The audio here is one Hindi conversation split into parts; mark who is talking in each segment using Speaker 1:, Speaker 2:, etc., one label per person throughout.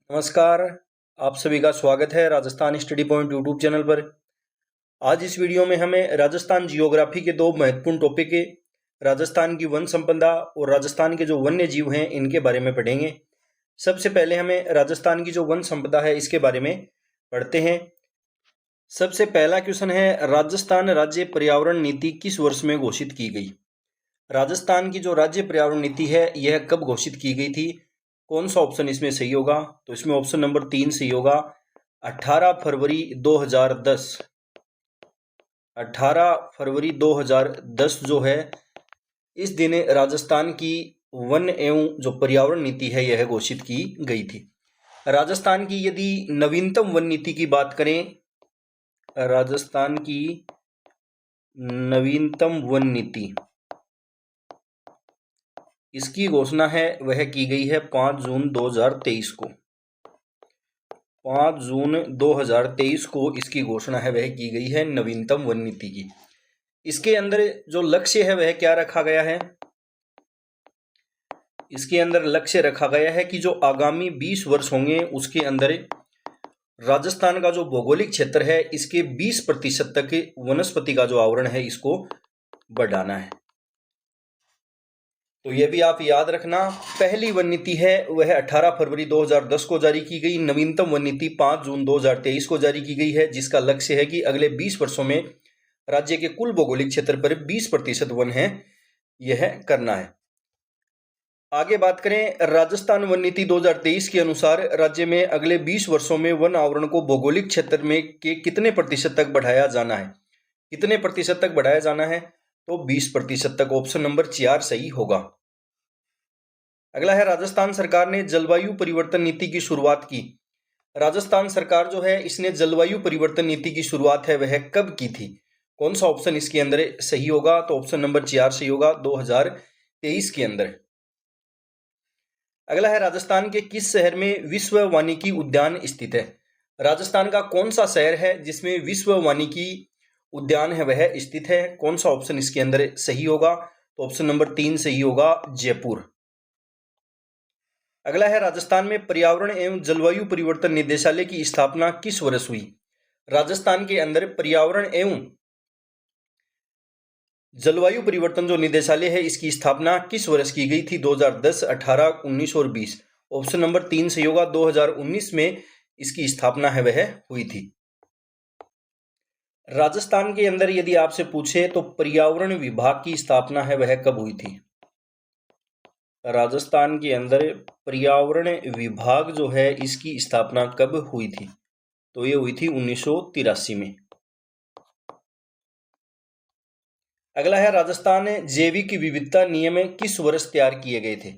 Speaker 1: नमस्कार। आप सभी का स्वागत है Rajasthan study point YouTube channel पर। आज इस वीडियो में हमें राजस्थान जियोग्राफी के दो महत्वपूर्ण टॉपिक है, राजस्थान की वन संपदा और राजस्थान के जो वन्य जीव हैं इनके बारे में पढ़ेंगे। सबसे पहले हमें राजस्थान की जो वन संपदा है इसके बारे में पढ़ते हैं। सबसे पहला क्वेश्चन है, राजस्थान राज्य पर्यावरण नीति किस वर्ष में घोषित की गई? राजस्थान की जो राज्य पर्यावरण नीति है यह कब घोषित की गई थी? कौन सा ऑप्शन इसमें सही होगा? तो इसमें ऑप्शन नंबर 3 सही होगा, 18 फरवरी 2010। 18 फरवरी 2010 जो है इस दिन राजस्थान की वन एवं जो पर्यावरण नीति है यह घोषित की गई थी। राजस्थान की यदि नवीनतम वन नीति की बात करें, राजस्थान की नवीनतम वन नीति इसकी घोषणा है वह की गई है 5 जून 2023 को। 5 जून 2023 को इसकी घोषणा है वह की गई है नवीनतम वन नीति की। इसके अंदर जो लक्ष्य है वह क्या रखा गया है? इसके अंदर लक्ष्य रखा गया है कि जो आगामी 20 वर्ष होंगे उसके अंदर राजस्थान का जो भौगोलिक क्षेत्र है इसके 20% तक वनस्पति का जो आवरण है इसको बढ़ाना है। तो यह भी आप याद रखना, पहली वन नीति है वह 18 फरवरी 2010 को जारी की गई, नवीनतम वन नीति 5 जून 2023 को जारी की गई है, जिसका लक्ष्य है कि अगले 20 वर्षों में राज्य के कुल भौगोलिक क्षेत्र पर 20% वन है यह करना है। आगे बात करें, राजस्थान वन नीति 2023 के अनुसार राज्य में अगले 20 वर्षों में वन आवरण को भौगोलिक क्षेत्र में के कितने प्रतिशत तक बढ़ाया जाना है? कितने प्रतिशत तक बढ़ाया जाना है? तो 20% तक। ऑप्शन नंबर 4 सही होगा। अगला है, राजस्थान सरकार ने जलवायु परिवर्तन नीति की शुरुआत की। राजस्थान सरकार जो है इसने जलवायु परिवर्तन नीति की शुरुआत है वह कब की थी? कौन सा ऑप्शन इसके अंदर सही होगा? तो ऑप्शन नंबर 4 सही होगा, 2023 के अंदर। अगला है, राजस्थान के किस शहर में विश्व वानिकी उद्यान स्थित है? राजस्थान का कौन सा शहर है जिसमें विश्व वानिकी उद्यान है वह स्थित है? कौन सा ऑप्शन इसके अंदर सही होगा? तो ऑप्शन नंबर 3 सही होगा, जयपुर। अगला है, राजस्थान में पर्यावरण एवं जलवायु परिवर्तन निदेशालय की स्थापना किस वर्ष हुई? राजस्थान के अंदर पर्यावरण एवं जलवायु परिवर्तन जो निदेशालय है इसकी स्थापना किस वर्ष की गई थी? 2010, 18, 19 और 20। ऑप्शन नंबर 3 सही होगा, 2019 में इसकी स्थापना है वह हुई थी। राजस्थान के अंदर यदि आपसे पूछे तो पर्यावरण विभाग की स्थापना है वह कब हुई थी? राजस्थान के अंदर पर्यावरण विभाग जो है इसकी स्थापना कब हुई थी? तो ये हुई थी 1983 में। अगला है, राजस्थान जैविक विविधता नियम किस वर्ष तैयार किए गए थे?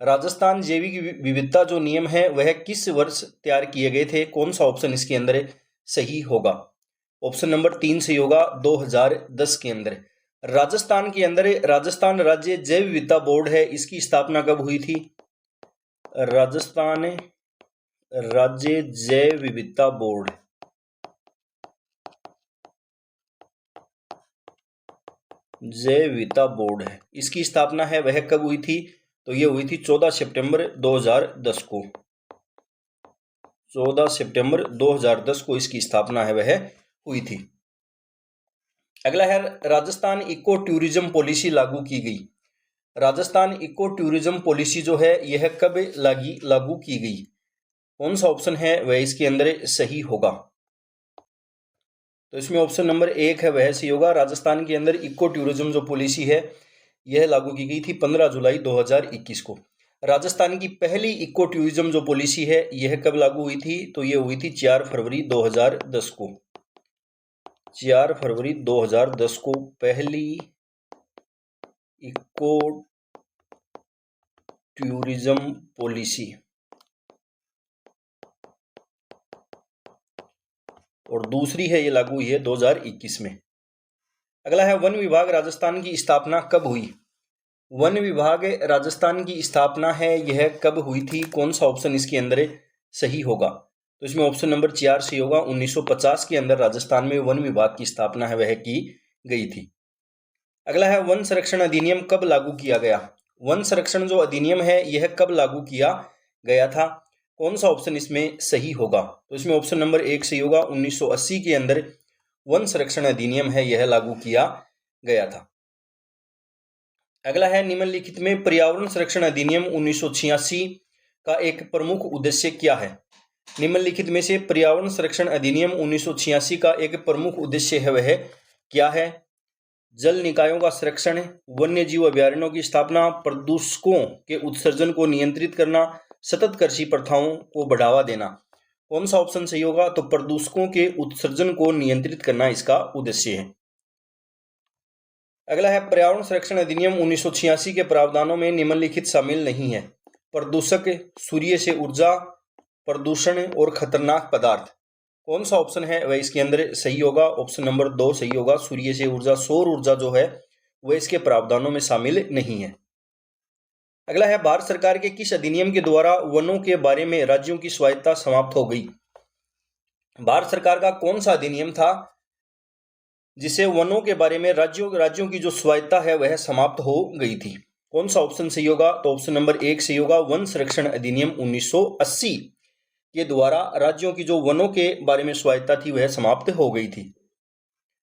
Speaker 1: राजस्थान जैविक विविधता जो नियम है वह किस वर्ष तैयार किए गए थे? कौन सा ऑप्शन इसके अंदर सही होगा? ऑप्शन नंबर 3 सही होगा, 2010 के अंदर। राजस्थान के अंदर राजस्थान राज्य जैव विविधता बोर्ड है इसकी स्थापना कब हुई थी? राजस्थान राज्य जैव विविधता बोर्ड, जैव विविधता बोर्ड है इसकी स्थापना है वह कब हुई थी? तो यह हुई थी 14 सितंबर 2010 को। 14 सितंबर 2010 को इसकी स्थापना है वह हुई थी। अगला है, राजस्थान इको टूरिज्म पॉलिसी लागू की गई। राजस्थान इको टूरिज्म पॉलिसी जो है यह कब लागू की गई? कौन सा ऑप्शन है वह इसके अंदर सही होगा? तो इसमें ऑप्शन नंबर 1 है वह सही होगा। राजस्थान के अंदर इको टूरिज्म जो पॉलिसी है यह लागू की गई थी 15 जुलाई 2021 को। राजस्थान की पहली इको टूरिज्म जो पॉलिसी है यह कब लागू हुई थी? तो यह हुई थी 4 फरवरी 2010 को। 4 फरवरी 2010 को पहली इको टूरिज्म पॉलिसी, और दूसरी है ये लागू हुई है 2021 में। अगला है, वन विभाग राजस्थान की स्थापना कब हुई? वन विभाग राजस्थान की स्थापना है यह कब हुई थी? कौन सा ऑप्शन इसके अंदर सही होगा? तो इसमें ऑप्शन नंबर 4 सही होगा, 1950 के अंदर राजस्थान में वन विभाग की स्थापना है वह की गई थी। अगला है, वन संरक्षण अधिनियम कब लागू किया गया? वन संरक्षण जो अधिनियम है यह कब लागू किया गया था? कौन सा ऑप्शन इसमें सही होगा? तो इसमें ऑप्शन नंबर 1 सही होगा। 1980 के अंदर वन संरक्षण अधिनियम है यह लागू किया गया था। अगला है, निम्नलिखित में पर्यावरण संरक्षण अधिनियम 1986 का एक प्रमुख उद्देश्य क्या है? निम्नलिखित में से पर्यावरण संरक्षण अधिनियम 1986 का एक प्रमुख उद्देश्य है वह क्या है? जल निकायों का संरक्षण, वन्य जीव अभयारण्यों की स्थापना, प्रदूषकों के उत्सर्जन को नियंत्रित करना, सतत कृषि प्रथाओं को बढ़ावा देना। कौन सा ऑप्शन सही होगा? तो प्रदूषकों के उत्सर्जन को नियंत्रित करना इसका उद्देश्य है। अगला है, पर्यावरण संरक्षण अधिनियम 1986 के प्रावधानों में निम्नलिखित शामिल नहीं है। प्रदूषक, सूर्य से ऊर्जा, प्रदूषण और खतरनाक पदार्थ। कौन सा ऑप्शन है वह इसके अंदर सही होगा? ऑप्शन नंबर 2 सही होगा। सूर्य से ऊर्जा, सौर ऊर्जा जो है वह इसके प्रावधानों में शामिल नहीं है। अगला है, भारत सरकार के किस अधिनियम के द्वारा वनों के बारे में राज्यों की स्वायत्ता समाप्त हो गई? भारत सरकार का कौन सा अधिनियम था जिसे वनों के बारे में राज्यों की जो स्वायत्ता है वह समाप्त हो गई थी? कौन सा ऑप्शन सही होगा? तो ऑप्शन नंबर 1 सही होगा। वन संरक्षण अधिनियम 1980 के द्वारा राज्यों की जो वनों के बारे में स्वायत्ता थी वह समाप्त हो गई थी।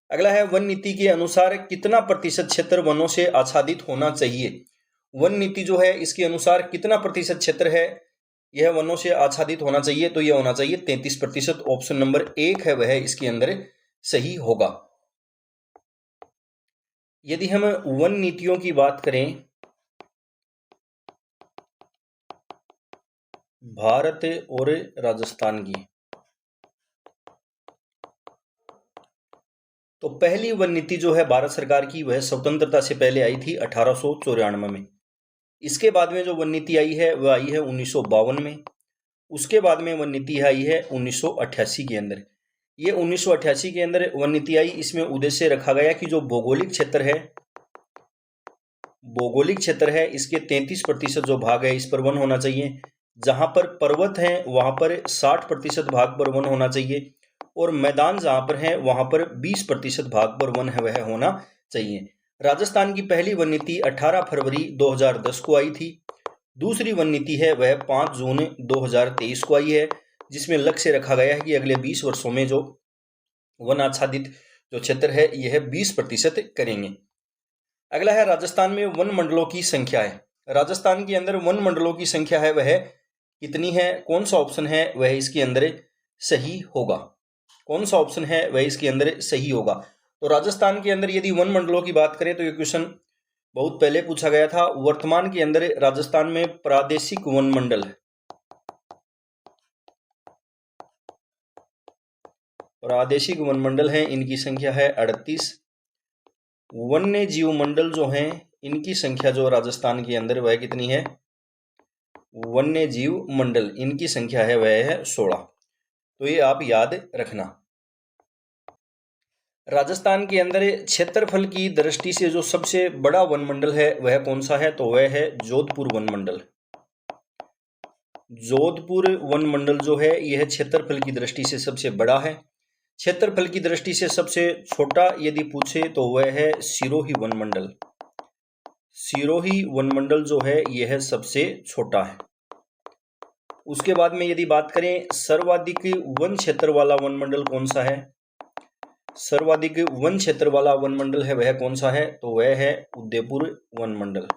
Speaker 1: अगला है, वन नीति के अनुसार कितना प्रतिशत क्षेत्र वनों से आच्छादित होना चाहिए? वन नीति जो है इसके अनुसार कितना प्रतिशत क्षेत्र है यह वनों से आच्छादित होना चाहिए? तो यह होना चाहिए 33%। ऑप्शन नंबर 1 है वह इसके अंदर सही होगा। यदि हम वन नीतियों की बात करें भारत और राजस्थान की, तो पहली वन नीति जो है भारत सरकार की वह स्वतंत्रता से पहले आई थी 1894 में। इसके बाद में जो वन नीति आई है वह आई है 1952 में। उसके बाद में वन नीति आई है 1988 के अंदर। ये 1988 के अंदर वन नीति आई, इसमें उद्देश्य रखा गया कि जो भौगोलिक क्षेत्र है इसके 33% जो भाग है इस पर वन होना चाहिए। जहां पर पर्वत हैं वहां पर 60% भाग पर वन होना चाहिए और मैदान जहां पर हैं वहां पर 20% भाग पर वन है वह होना चाहिए। राजस्थान की पहली वन नीति 18 फरवरी 2010 को आई थी। दूसरी वन नीति है वह 5 जून 2023 को आई है, जिसमें लक्ष्य रखा गया है कि अगले 20 वर्षों में जो वन आच्छादित जो क्षेत्र है यह 20% करेंगे। अगला है, राजस्थान में वन मंडलों की संख्या है। राजस्थान के अंदर वन मंडलों की संख्या है वह कितनी है? कौन सा ऑप्शन है वह इसके अंदर सही होगा? कौन सा ऑप्शन है वह इसके अंदर सही होगा? तो राजस्थान के अंदर यदि वन मंडलों की बात करें तो ये क्वेश्चन बहुत पहले पूछा गया था। वर्तमान के अंदर राजस्थान में प्रादेशिक वन मंडल है, इनकी संख्या है 38। वन्य जीव मंडल जो हैं इनकी संख्या जो राजस्थान के अंदर वह कितनी है? वन्य जीव मंडल इनकी संख्या है वह है 16। तो ये आप याद रखना। राजस्थान के अंदर क्षेत्रफल की दृष्टि से जो सबसे बड़ा वन मंडल है वह कौन सा है? तो वह है जोधपुर वन मंडल। जोधपुर वन मंडल जो है यह क्षेत्रफल की दृष्टि से सबसे बड़ा है। क्षेत्रफल की दृष्टि से सबसे छोटा यदि पूछे तो वह है सिरोही वन मंडल। सिरोही वन मंडल जो है यह सबसे छोटा है। उसके बाद में यदि बात करें सर्वाधिक वन क्षेत्र वाला वन मंडल कौन सा है? सर्वाधिक वन क्षेत्र वाला वन मंडल है वह कौन सा है? तो वह है उदयपुर वन मंडल।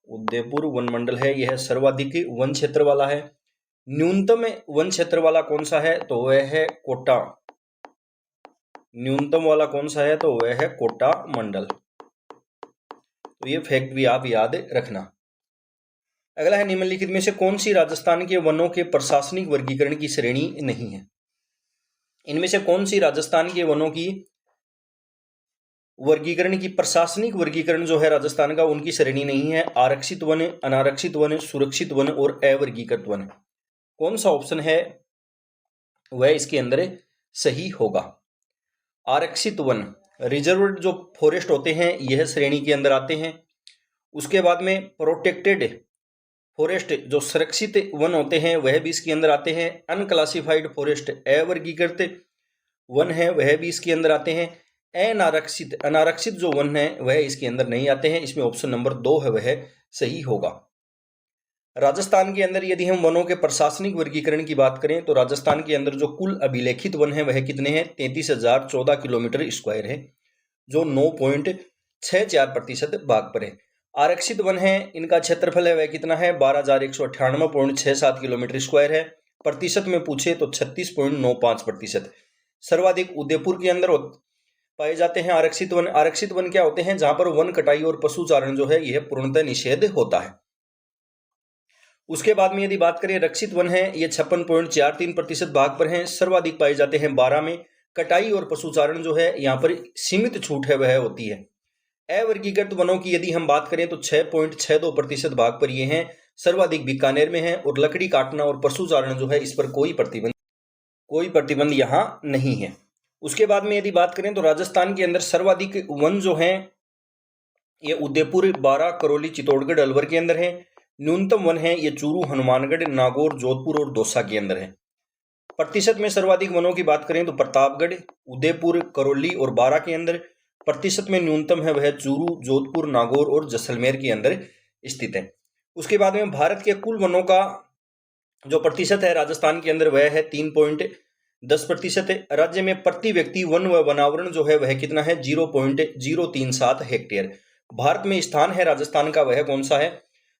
Speaker 1: उदयपुर वन मंडल है यह सर्वाधिक वन क्षेत्र वाला है। न्यूनतम वन क्षेत्र वाला कौन सा है? तो वह है कोटा। न्यूनतम वाला कौन सा है? तो वह है कोटा मंडल। तो ये फैक्ट भी आप याद रखना। अगला है, निम्नलिखित में से कौन सी राजस्थान के वनों के प्रशासनिक वर्गीकरण की श्रेणी नहीं है? इनमें से कौन सी राजस्थान के वनों की वर्गीकरण की प्रशासनिक वर्गीकरण जो है राजस्थान का उनकी श्रेणी नहीं है? आरक्षित वन, अनारक्षित वन, सुरक्षित वन और अवर्गीकृत वन। कौन सा ऑप्शन है वह इसके अंदर सही होगा? आरक्षित वन, रिजर्व्ड जो फॉरेस्ट होते हैं यह श्रेणी के अंदर आते हैं। उसके बाद में प्रोटेक्टेड फॉरेस्ट जो सुरक्षित वन होते हैं वह भी इसके अंदर आते हैं। अनक्लासिफाइड फॉरेस्ट अवर्गीकृत वन है वह भी इसके अंदर आते हैं। अनारक्षित जो वन है वह इसके अंदर नहीं आते हैं। इसमें ऑप्शन नंबर 2 है वह सही होगा। राजस्थान के अंदर यदि हम वनों के प्रशासनिक वर्गीकरण की बात करें तो राजस्थान के अंदर जो कुल अभिलेखित वन है वह कितने हैं? 33,014 किलोमीटर स्क्वायर है, जो 9.64% भाग पर है। आरक्षित वन है, इनका क्षेत्रफल है वह कितना है? 12,198.67 किलोमीटर स्क्वायर है। प्रतिशत में पूछे तो 36.95%। सर्वाधिक उदयपुर के अंदर पाए जाते हैं आरक्षित वन। आरक्षित वन क्या होते हैं? जहां पर वन कटाई और पशुचारण जो है यह पूर्णतः निषेध होता है। उसके बाद में यदि बात करें रक्षित वन है, ये 56.43% भाग पर हैं, सर्वाधिक पाए जाते हैं 12 में। कटाई और पशुचारण जो है यहाँ पर सीमित छूट है वह होती है। अवर्गीकृत वनों की यदि हम बात करें तो 6.62% भाग पर ये हैं, सर्वाधिक बीकानेर में है। और लकड़ी काटना और पशुचारण जो है इस पर कोई प्रतिबंध यहाँ नहीं है। उसके बाद में यदि बात करें तो राजस्थान के अंदर सर्वाधिक वन जो है ये उदयपुर, बारां, करौली, चित्तौड़गढ़, अलवर के अंदर है। न्यूनतम वन है ये चूरू, हनुमानगढ़, नागौर, जोधपुर और दौसा के अंदर है। प्रतिशत में सर्वाधिक वनों की बात करें तो प्रतापगढ़, उदयपुर, करौली और बारां के अंदर। प्रतिशत में न्यूनतम है वह चूरू, जोधपुर, नागौर और जैसलमेर के अंदर स्थित है। उसके बाद में भारत के कुल वनों का जो प्रतिशत है राजस्थान के अंदर वह है 3.10% है। राज्य में प्रति व्यक्ति वन व वनावरण जो है वह कितना है? 0.037 हेक्टेयर। भारत में स्थान है राजस्थान का वह कौन सा है?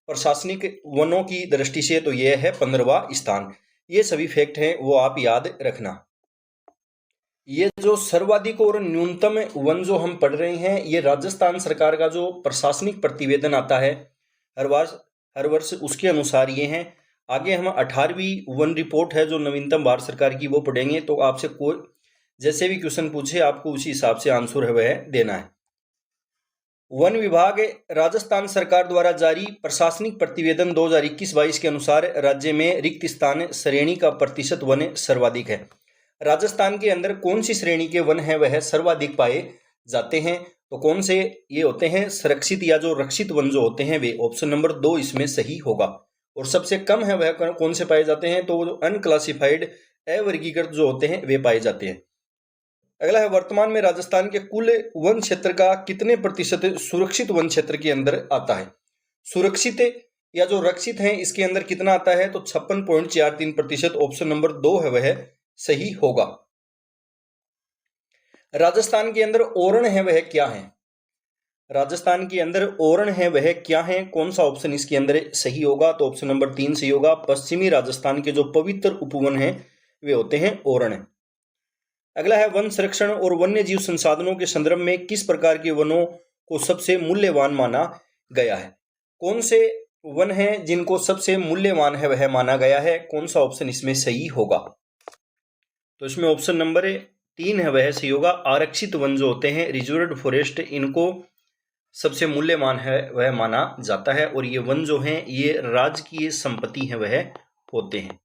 Speaker 1: प्रशासनिक वनों की दृष्टि से तो यह है 15वां स्थान। ये सभी फैक्ट हैं वो आप याद रखना। ये जो सर्वाधिक और न्यूनतम वन जो हम पढ़ रहे हैं ये राजस्थान सरकार का जो प्रशासनिक प्रतिवेदन आता है हर वर्ष उसके अनुसार ये हैं। आगे हम 18वीं वन रिपोर्ट है जो नवीनतम भारत सरकार की, वो पढ़ेंगे। तो आपसे कोई जैसे भी क्वेश्चन पूछे आपको उसी हिसाब से आंसर है वह देना है। वन विभाग राजस्थान सरकार द्वारा जारी प्रशासनिक प्रतिवेदन 2021-22 के अनुसार राज्य में रिक्त स्थान श्रेणी का प्रतिशत वन सर्वाधिक है। राजस्थान के अंदर कौन सी श्रेणी के वन है वह सर्वाधिक पाए जाते हैं? तो कौन से ये होते हैं? सुरक्षित या जो रक्षित वन जो होते हैं वे। ऑप्शन नंबर 2 इसमें सही होगा। और सबसे कम है वह कौन से पाए जाते हैं? तो अनक्लासिफाइड, अवर्गीकृत जो होते हैं वे पाए जाते हैं। अगला है वर्तमान में राजस्थान के कुल वन क्षेत्र का कितने प्रतिशत सुरक्षित वन क्षेत्र के अंदर आता है? सुरक्षित या जो रक्षित है इसके अंदर कितना आता है? तो 56.43%। ऑप्शन नंबर 2 है वह सही होगा। राजस्थान के अंदर ओरण है वह क्या है? राजस्थान के अंदर ओरण है वह क्या है? कौन सा ऑप्शन इसके अंदर सही होगा? तो ऑप्शन नंबर 3 सही होगा। पश्चिमी राजस्थान के जो पवित्र उपवन है वे होते हैं ओरण। अगला है वन संरक्षण और वन्य जीव संसाधनों के संदर्भ में किस प्रकार के वनों को सबसे मूल्यवान माना गया है? कौन से वन हैं जिनको सबसे मूल्यवान है वह माना गया है? कौन सा ऑप्शन इसमें सही होगा? तो इसमें ऑप्शन नंबर 3 है वह सही होगा। आरक्षित वन जो होते हैं रिजर्व्ड फॉरेस्ट, इनको सबसे मूल्यवान है वह माना जाता है। और ये वन जो हैं ये राजकीय संपत्ति है वह होते हैं।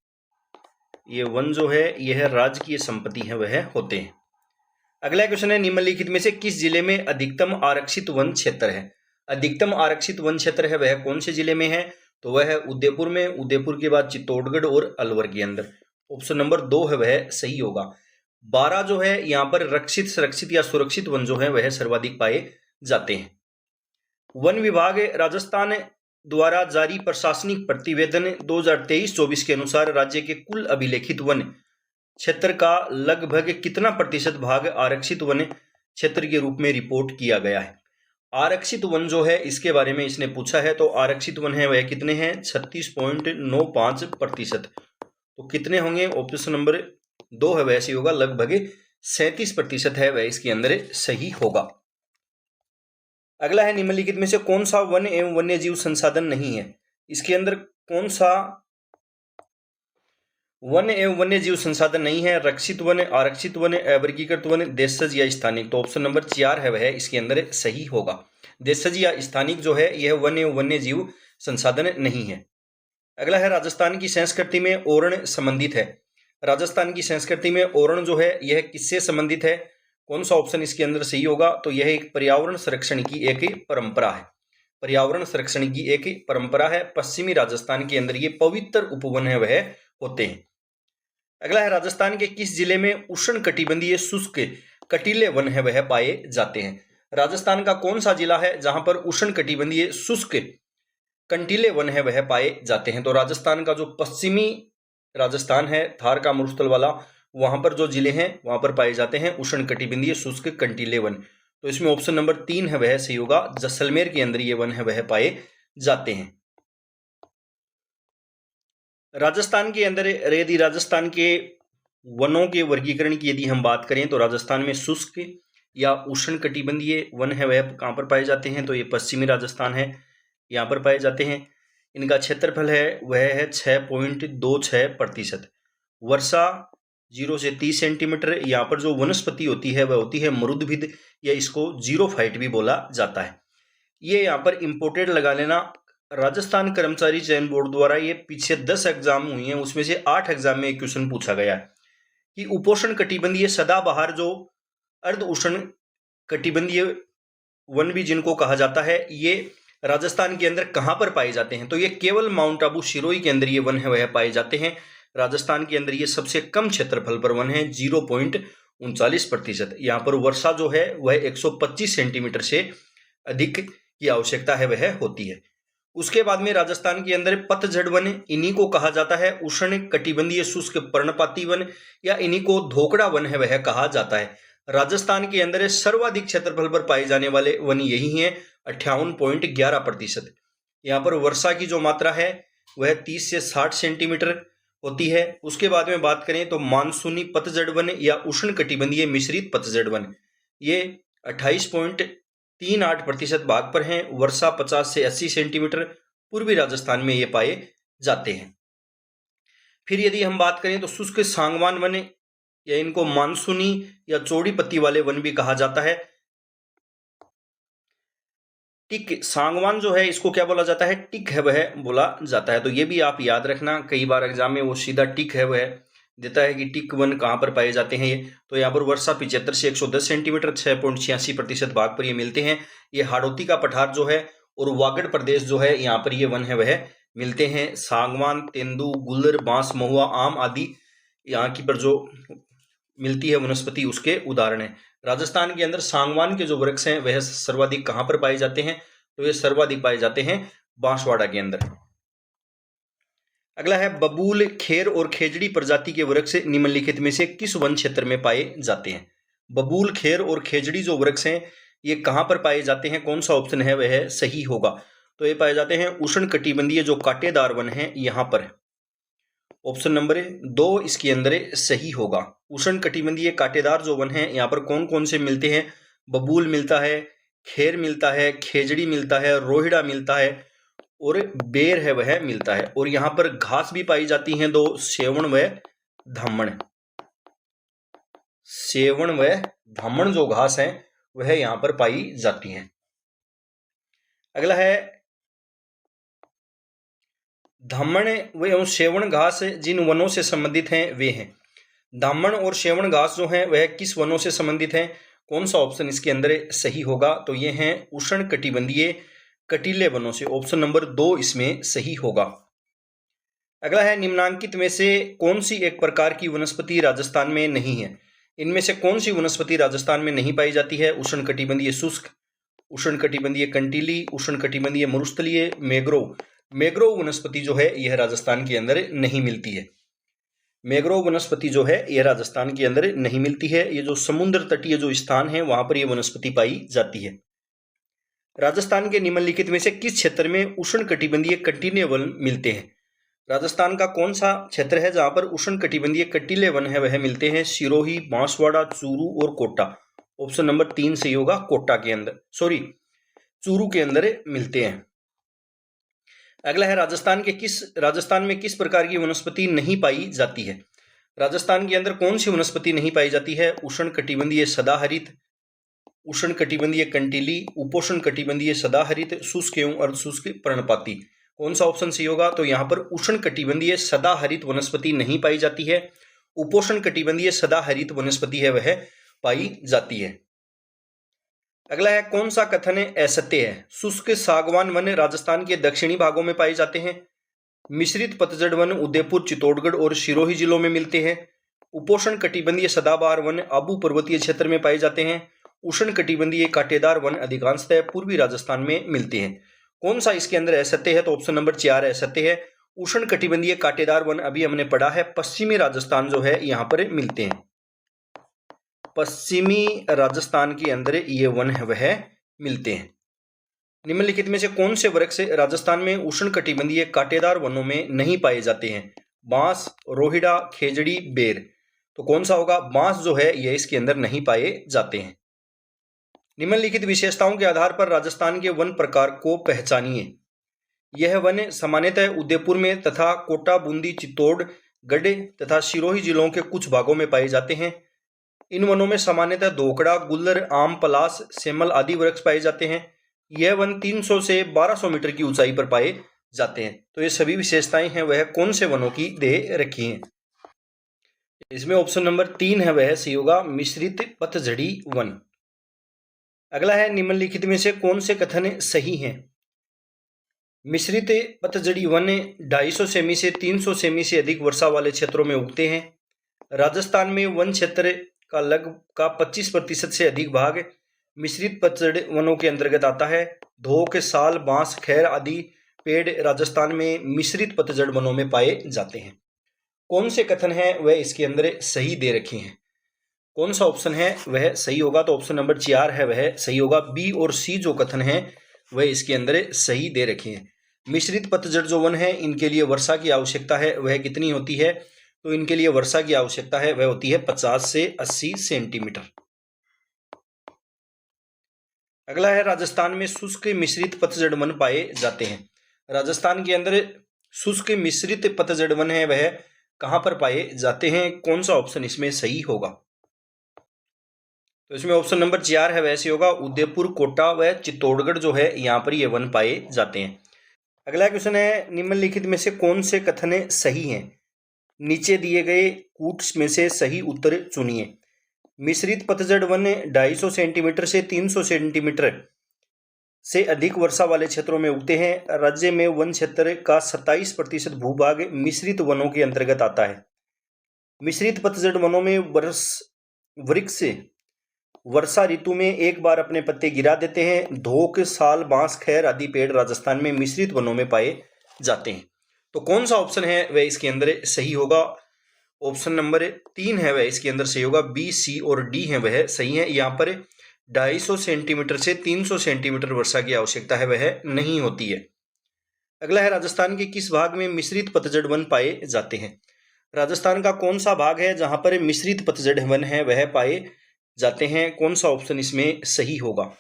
Speaker 1: ये वन जो है यह राजकीय संपत्ति है वह होते हैं। अगला क्वेश्चन है निम्नलिखित में से किस जिले में अधिकतम आरक्षित वन क्षेत्र है? अधिकतम आरक्षित वन क्षेत्र है वह कौन से जिले में है? तो वह है उदयपुर में। उदयपुर के बाद चित्तौड़गढ़ और अलवर के अंदर। ऑप्शन नंबर 2 है वह सही होगा। 12 जो है यहाँ पर रक्षित, सुरक्षित या सुरक्षित वन जो है वह सर्वाधिक पाए जाते हैं। वन विभाग राजस्थान द्वारा जारी प्रशासनिक प्रतिवेदन 2023-24 के अनुसार राज्य के कुल अभिलेखित वन क्षेत्र का लगभग कितना प्रतिशत भाग आरक्षित वन क्षेत्र के रूप में रिपोर्ट किया गया है? आरक्षित वन जो है इसके बारे में इसने पूछा है। तो आरक्षित वन है वह कितने हैं? 36.95%। तो कितने होंगे? ऑप्शन नंबर 2 है वह सही होगा। लगभग 37% है वह इसके अंदर सही होगा। अगला है निम्नलिखित में से कौन सा वन एवं वन्य जीव संसाधन नहीं है? इसके अंदर कौन सा वन एवं वन्य जीव संसाधन नहीं है? रक्षित वन, आरक्षित वन, अवर्गीकृत वन, देशज या स्थानिक। तो ऑप्शन नंबर 4 है वह इसके अंदर सही होगा। देशज या स्थानिक जो है यह वन एवं वन्य जीव संसाधन नहीं है। अगला है राजस्थान की संस्कृति में ओरण संबंधित है। राजस्थान की संस्कृति में ओरण जो है यह किससे संबंधित है? कौन सा ऑप्शन इसके अंदर सही होगा? तो यह एक पर्यावरण संरक्षण की एक परंपरा है। पर्यावरण संरक्षण की एक परंपरा है। पश्चिमी राजस्थान के अंदर ये पवित्र उपवन है वह होते हैं। अगला है राजस्थान के किस जिले में उष्ण कटिबंधीय शुष्क कटीले वन है वह पाए जाते हैं? राजस्थान का कौन सा जिला है जहां पर उष्ण कटिबंधीय शुष्क कंटीले वन है वह पाए जाते हैं। तो राजस्थान का जो पश्चिमी राजस्थान है, थार का मरुस्थल वाला, वहां पर जो जिले हैं वहां पर पाए जाते हैं उष्णकटिबंधीय शुष्क कंटीले वन। तो इसमें ऑप्शन नंबर 3 है वह सही होगा। जैसलमेर के अंदर ये वन है वह पाए जाते हैं। राजस्थान के अंदर यदि राजस्थान के वनों के वर्गीकरण की यदि हम बात करें तो राजस्थान में शुष्क या उष्णकटिबंधीय वन है वह कहाँ पर पाए जाते हैं, तो ये पश्चिमी राजस्थान है, यहाँ पर पाए जाते हैं। इनका क्षेत्रफल है वह है 6.26%। वर्षा 0 से 30 सेंटीमीटर। यहाँ पर जो वनस्पति होती है वह होती है मरुदभिद, या इसको जीरोफाइट भी बोला जाता है। ये यहाँ पर इम्पोर्टेड लगा लेना। राजस्थान कर्मचारी चयन बोर्ड द्वारा ये पीछे 10 एग्जाम हुई हैं, उसमें से 8 एग्जाम में एक क्वेश्चन पूछा गया है कि उपोष्ण कटिबंधीय सदाबहार जो अर्ध उष्ण कटिबंधीय वन भी जिनको कहा जाता है, ये राजस्थान के अंदर कहां पर पाए जाते हैं, तो ये केवल माउंट आबू सिरोही के अंदर ये वन है वह पाए जाते हैं। राजस्थान के अंदर ये सबसे कम क्षेत्रफल पर वन है, 0.39%। यहाँ पर वर्षा जो है वह 125 सेंटीमीटर से अधिक की आवश्यकता है वह होती है। उसके बाद में राजस्थान के अंदर पतझड़ वन, इन्हीं को कहा जाता है उष्ण कटिबंधीय शुष्क पर्णपाती वन, या इन्हीं को धोकड़ा वन है वह कहा जाता है। राजस्थान के अंदर सर्वाधिक क्षेत्रफल पर पाए जाने वाले वन यही हैं, 58.11%। यहाँ पर वर्षा की जो मात्रा है वह 30 से 60 सेंटीमीटर होती है। उसके बाद में बात करें तो मानसूनी पतझड़ वन या उष्ण कटिबंधीय मिश्रित पतझड़ वन, ये 28.38% भाग पर हैं। वर्षा 50 से 80 सेंटीमीटर पूर्वी राजस्थान में ये पाए जाते हैं। फिर यदि हम बात करें तो शुष्क सांगवान वन, या इनको मानसूनी या चौड़ी पत्ती वाले वन भी कहा जाता है। टिक सांगवान जो है इसको क्या बोला जाता है, टिक है वह बोला जाता है। तो ये भी आप याद रखना, कई बार एग्जाम में वो सीधा टिक है वह देता है कि टिक वन कहाँ पर पाए जाते हैं ये। तो यहाँ पर वर्षा 75 से 110 सेंटीमीटर, 6.86% भाग पर ये मिलते हैं। ये हाड़ौती का पठार जो है और वागड़ प्रदेश जो है, यहाँ पर ये वन है वह मिलते हैं। सांगवान, तेंदू, गुल्लर, बांस, महुआ, आम आदि यहाँ की पर जो मिलती है वनस्पति उसके उदाहरण है। राजस्थान के अंदर सांगवान के जो वृक्ष हैं वह सर्वाधिक कहां पर पाए जाते हैं, तो ये सर्वाधिक पाए जाते हैं बांसवाड़ा के अंदर। अगला है बबूल, खेर और खेजड़ी प्रजाति के वृक्ष निम्नलिखित में से किस वन क्षेत्र में पाए जाते हैं। बबूल, खेर और खेजड़ी जो वृक्ष हैं ये कहां पर पाए जाते हैं, कौन सा ऑप्शन है वह सही होगा, तो ये पाए जाते हैं उष्ण कटिबंधीय जो कांटेदार वन है यहां पर। ऑप्शन नंबर 2 इसके अंदर सही होगा। उष्ण कटिबंधीय कांटेदार जो वन है यहाँ पर कौन कौन से मिलते हैं, बबूल मिलता है, खेर मिलता है, खेजड़ी मिलता है, रोहिड़ा मिलता है और बेर है वह मिलता है। और यहाँ पर घास भी पाई जाती हैं दो, सेवण व धामण। सेवण व धामण जो घास है वह यहाँ पर पाई जाती हैं। अगला है धामण व सेवण घास जिन वनों से संबंधित हैं वे हैं। धामण और सेवण घास जो हैं वह किस वनों से संबंधित हैं, कौन सा ऑप्शन इसके अंदर सही होगा, तो ये हैं उष्ण कटिबंधीय कटीले वनों से। ऑप्शन नंबर 2 इसमें सही होगा। अगला है निम्नांकित में से कौन सी एक प्रकार की वनस्पति राजस्थान में नहीं है। इनमें से कौन सी वनस्पति राजस्थान में नहीं पाई जाती है, उष्ण कटिबंधीय शुष्क, उष्ण कटिबंधीय कंटीली, उष्ण कटिबंधीय मरुस्थलीय, मैग्रोव। मैग्रोव वनस्पति जो है यह राजस्थान के अंदर नहीं मिलती है। मैग्रोव वनस्पति जो है यह राजस्थान के अंदर नहीं मिलती है। ये जो समुद्र तटीय जो स्थान है वहां पर यह वनस्पति पाई जाती है। राजस्थान के निम्नलिखित में से किस क्षेत्र में उष्ण कटिबंधीय कंटीले वन मिलते हैं। राजस्थान का कौन सा क्षेत्र है जहां पर उष्ण कटिबंधीय कंटीले वन है वह मिलते हैं, सिरोही, बांसवाड़ा, चूरू और कोटा। ऑप्शन नंबर 3 सही होगा, कोटा के अंदर, सॉरी चूरू के अंदर मिलते हैं। अगला है राजस्थान में किस प्रकार की वनस्पति नहीं पाई जाती है। राजस्थान के अंदर कौन सी वनस्पति नहीं पाई जाती है, उष्ण कटिबंधीय सदाहरित, उष्ण कटिबंधीय कंटीली, उपोष्ण कटिबंधीय सदाहरित, शुष्क एवं अर्धशुष्क पर्णपाती। कौन सा ऑप्शन सही होगा, तो यहाँ पर उष्ण कटिबंधीय सदाहरित वनस्पति नहीं पाई जाती है, उपोष्ण कटिबंधीय सदाहरित वनस्पति है वह पाई जाती है। अगला है कौन सा कथन असत्य है। शुष्क सागवान वन राजस्थान के दक्षिणी भागों में पाए जाते हैं, मिश्रित पतझड़ वन उदयपुर, चित्तौड़गढ़ और सिरोही जिलों में मिलते हैं, उपोष्ण कटिबंधीय सदाबहार वन आबू पर्वतीय क्षेत्र में पाए जाते हैं, उष्ण कटिबंधीय कांटेदार वन अधिकांशतः पूर्वी राजस्थान में मिलते हैं। कौन सा इसके अंदर असत्य है? तो ऑप्शन नंबर 4 असत्य है। उष्ण कटिबंधीय कांटेदार वन अभी हमने पढ़ा है पश्चिमी राजस्थान जो है यहाँ पर मिलते हैं। पश्चिमी राजस्थान के अंदर ये वन है वह मिलते हैं। निम्नलिखित में से कौन से वृक्ष राजस्थान में उष्ण कटिबंधीय कांटेदार वनों में नहीं पाए जाते हैं? बांस, रोहिड़ा, खेजड़ी, बेर। तो कौन सा होगा? बांस जो है ये इसके अंदर नहीं पाए जाते हैं। निम्नलिखित विशेषताओं के आधार पर राजस्थान के वन प्रकार को पहचानिए। यह वन सामान्यतः उदयपुर में तथा कोटा, बूंदी, चित्तौड़गढ़ तथा सिरोही जिलों के कुछ भागों में पाए जाते हैं। इन वनों में सामान्यतः धोकड़ा, गुल्लर, आम, पलास, सेमल आदि वृक्ष पाए जाते हैं। यह वन 300 से 1200 मीटर की ऊंचाई पर पाए जाते हैं। तो ये सभी विशेषताएं हैं वह कौन से वनों की दे रखी हैं? इसमें ऑप्शन नंबर 3 है वह सही होगा, मिश्रित पतझड़ी वन। अगला है निम्नलिखित में से कौन से कथन सही हैं? मिश्रित पतझड़ी वन 250 सेमी से 300 सेमी से अधिक वर्षा वाले क्षेत्रों में उगते हैं। राजस्थान में वन क्षेत्र का 25% से अधिक भाग मिश्रित पतझड़ वनों के अंतर्गत आता है। धोक, साल, बांस, खैर आदि पेड़ राजस्थान में मिश्रित पतझड़ वनों में पाए जाते हैं। कौन से कथन है वह इसके अंदर सही दे रखे हैं? कौन सा ऑप्शन है वह सही होगा? तो ऑप्शन नंबर 4 है वह सही होगा। बी और सी जो कथन है वह इसके अंदर सही दे रखे हैं। मिश्रित पतझड़ जो वन है इनके लिए वर्षा की आवश्यकता है वह कितनी होती है? तो इनके लिए वर्षा की आवश्यकता है वह होती है 50 से 80 सेंटीमीटर। अगला है राजस्थान में शुष्क मिश्रित पतझड़ वन पाए जाते हैं। राजस्थान के अंदर शुष्क मिश्रित पतझड़ वन है वह कहां पर पाए जाते हैं? कौन सा ऑप्शन इसमें सही होगा? तो इसमें ऑप्शन नंबर 4 है वैसे होगा, उदयपुर, कोटा व चित्तौड़गढ़ जो है यहाँ पर ये वन पाए जाते हैं। अगला क्वेश्चन है निम्नलिखित में से कौन से कथन सही हैं? नीचे दिए गए कूट्स में से सही उत्तर चुनिए। मिश्रित पतझड़ वन 250 सेंटीमीटर से 300 सेंटीमीटर से अधिक वर्षा वाले क्षेत्रों में उगते हैं। राज्य में वन क्षेत्र का 27% भूभाग मिश्रित वनों के अंतर्गत आता है। मिश्रित पतझड़ वनों में वृक्ष वर्षा ऋतु में एक बार अपने पत्ते गिरा देते हैं। धोक, साल, बांस, खैर आदि पेड़ राजस्थान में मिश्रित वनों में पाए जाते हैं। तो कौन सा ऑप्शन है वह इसके अंदर सही होगा? ऑप्शन नंबर 3 है वह इसके अंदर सही होगा। बी, सी और डी है वह सही है। यहाँ पर 250 सेंटीमीटर से 300 सेंटीमीटर वर्षा की आवश्यकता है वह नहीं होती है। अगला है राजस्थान के किस भाग में मिश्रित पतझड़ वन पाए जाते हैं? राजस्थान का कौन सा भाग है जहां पर मिश्रित पतझड़ वन है वह पाए जाते हैं? कौन सा ऑप्शन इसमें सही होगा?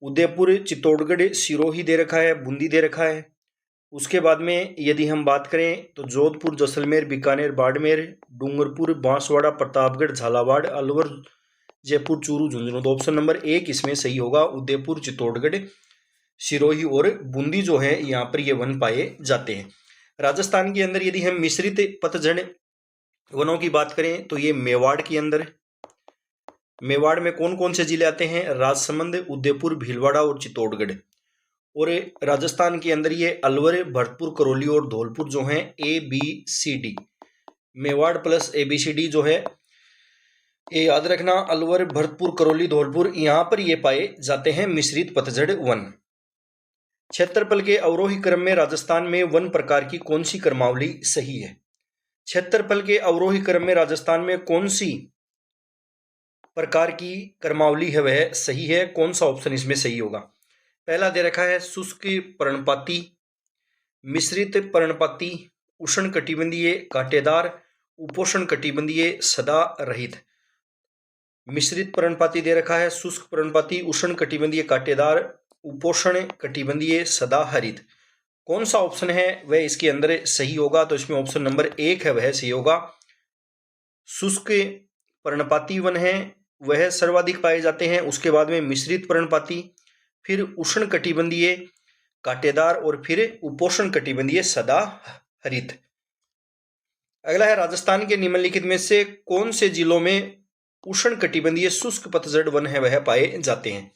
Speaker 1: उदयपुर, चित्तौड़गढ़, सिरोही दे रखा है, बूंदी दे रखा है। उसके बाद में यदि हम बात करें तो जोधपुर, जैसलमेर, बीकानेर, बाड़मेर, डूंगरपुर, बांसवाड़ा, प्रतापगढ़, झालावाड़, अलवर, जयपुर, चूरू, झुंझुनू। तो ऑप्शन नंबर 1 इसमें सही होगा, उदयपुर, चित्तौड़गढ़, सिरोही और बूंदी जो है यहाँ पर ये वन पाए जाते हैं। राजस्थान के अंदर यदि हम मिश्रित पतझड़ वनों की बात करें तो ये मेवाड़ के अंदर, मेवाड़ में कौन कौन से जिले आते हैं? राजसमंद, उदयपुर, भीलवाड़ा और चित्तौड़गढ़। और राजस्थान के अंदर ये अलवर, भरतपुर, करौली और धौलपुर जो हैं ABCD, मेवाड़ प्लस ABCD जो है ये याद रखना, अलवर, भरतपुर, करौली, धौलपुर, यहाँ पर ये पाए जाते हैं मिश्रित पतझड़ वन। क्षेत्रफल के अवरोही क्रम में राजस्थान में वन प्रकार की कौन सी क्रमावली सही है? क्षेत्रफल के अवरोही क्रम में राजस्थान में कौन सी प्रकार की क्रमावली है वह सही है? कौन सा ऑप्शन इसमें सही होगा? पहला दे रखा है शुष्क पर्णपाती, मिश्रित पर्णपाती, उष्ण कटिबंधीय कांटेदार, उपोष्ण कटिबंधीय सदा रहित। मिश्रित पर्णपाती दे रखा है, शुष्क पर्णपाती, उष्ण कटिबंधीय कांटेदार, उपोष्ण कटिबंधीय सदा हरित। कौन सा ऑप्शन है वह इसके अंदर सही होगा? तो इसमें ऑप्शन नंबर 1 है वह सही होगा। शुष्क पर्णपाती वन है वह सर्वाधिक पाए जाते हैं, उसके बाद में मिश्रित पर्णपाती, फिर उष्ण कटिबंधीय कांटेदार और फिर उपोष्ण कटिबंधीय सदा हरित। अगला है राजस्थान के निम्नलिखित में से कौन से जिलों में उष्ण कटिबंधीय शुष्क पतझड़ वन है वह पाए जाते हैं?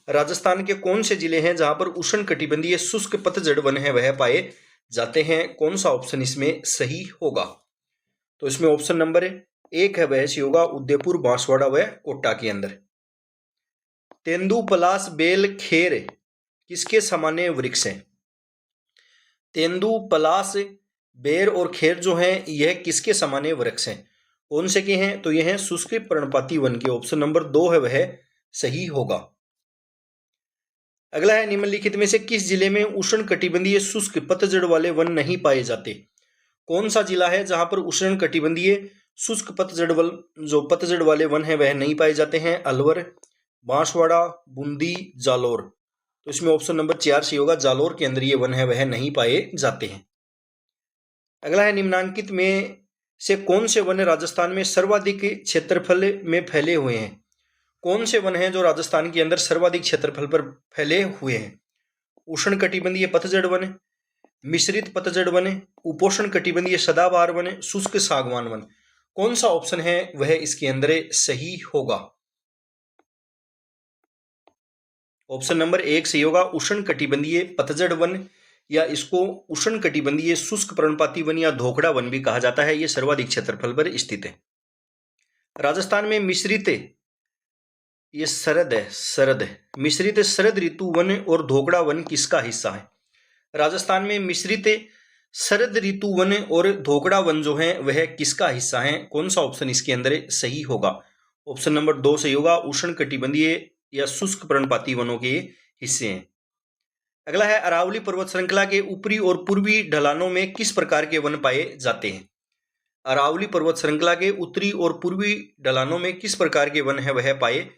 Speaker 1: राजस्थान के कौन से जिले हैं जहां पर उष्ण कटिबंधीय शुष्क पतझड़ वन है वह पाए जाते हैं? कौन सा ऑप्शन इसमें सही होगा? तो इसमें ऑप्शन नंबर 1 है वह सही होगा, उदयपुर, बांसवाड़ा व कोटा के अंदर। तेंदु, पलास, बेल, खेर किसके सामान्य वृक्ष हैं? तेंदु, पलाश, बेर और खेर जो हैं यह किसके सामान्य वृक्ष हैं? कौन से के हैं? तो यह हैं शुष्क पर्णपाती वन के। ऑप्शन नंबर 2 है वह सही होगा। अगला है निम्नलिखित में से किस जिले में उष्ण कटिबंधीय शुष्क पतझड़ वाले वन नहीं पाए जाते? कौन सा जिला है जहां पर उष्ण कटिबंधीय शुष्क पतझड़ वाले वन है वह नहीं पाए जाते हैं? अलवर, बांसवाड़ा, बूंदी, जालोर। तो इसमें ऑप्शन नंबर 4 सही होगा। जालोर के अंदर ये वन है वह नहीं पाए जाते हैं। अगला है निम्नांकित में से कौन से वन राजस्थान में सर्वाधिक क्षेत्रफल में फैले हुए हैं? कौन से वन हैं जो राजस्थान के अंदर सर्वाधिक क्षेत्रफल पर फैले हुए हैं? उष्ण कटिबंधीय पतझड़ वन, मिश्रित पतझड़ वन, उपोष्ण कटिबंधीय सदाबहार वन, शुष्क सागवान वन। कौन सा ऑप्शन है वह इसके अंदर सही होगा? ऑप्शन नंबर 1 सही होगा। उष्ण कटिबंधीय पतझड़ वन या इसको उष्ण कटिबंधीय शुष्क पर्णपाती वन या धोकड़ा वन भी कहा जाता है, यह सर्वाधिक क्षेत्रफल पर स्थित है। राजस्थान में मिश्रित, ये मिश्रित शरद ऋतु वन और धोकड़ा वन किसका हिस्सा है? राजस्थान में मिश्रित शरद ऋतु वन और धोकड़ा वन जो है वह किसका हिस्सा है? कौन सा ऑप्शन इसके अंदर सही होगा? ऑप्शन नंबर 2 सही होगा। उष्ण कटिबंधीय या शुष्क पर्णपाती वनों के हिस्से हैं। अगला है अरावली पर्वत श्रृंखला के ऊपरी और पूर्वी ढलानों में किस प्रकार के वन पाए जाते हैं? अरावली पर्वत श्रृंखला के उत्तरी और पूर्वी ढलानों में किस प्रकार के वन है वह पाए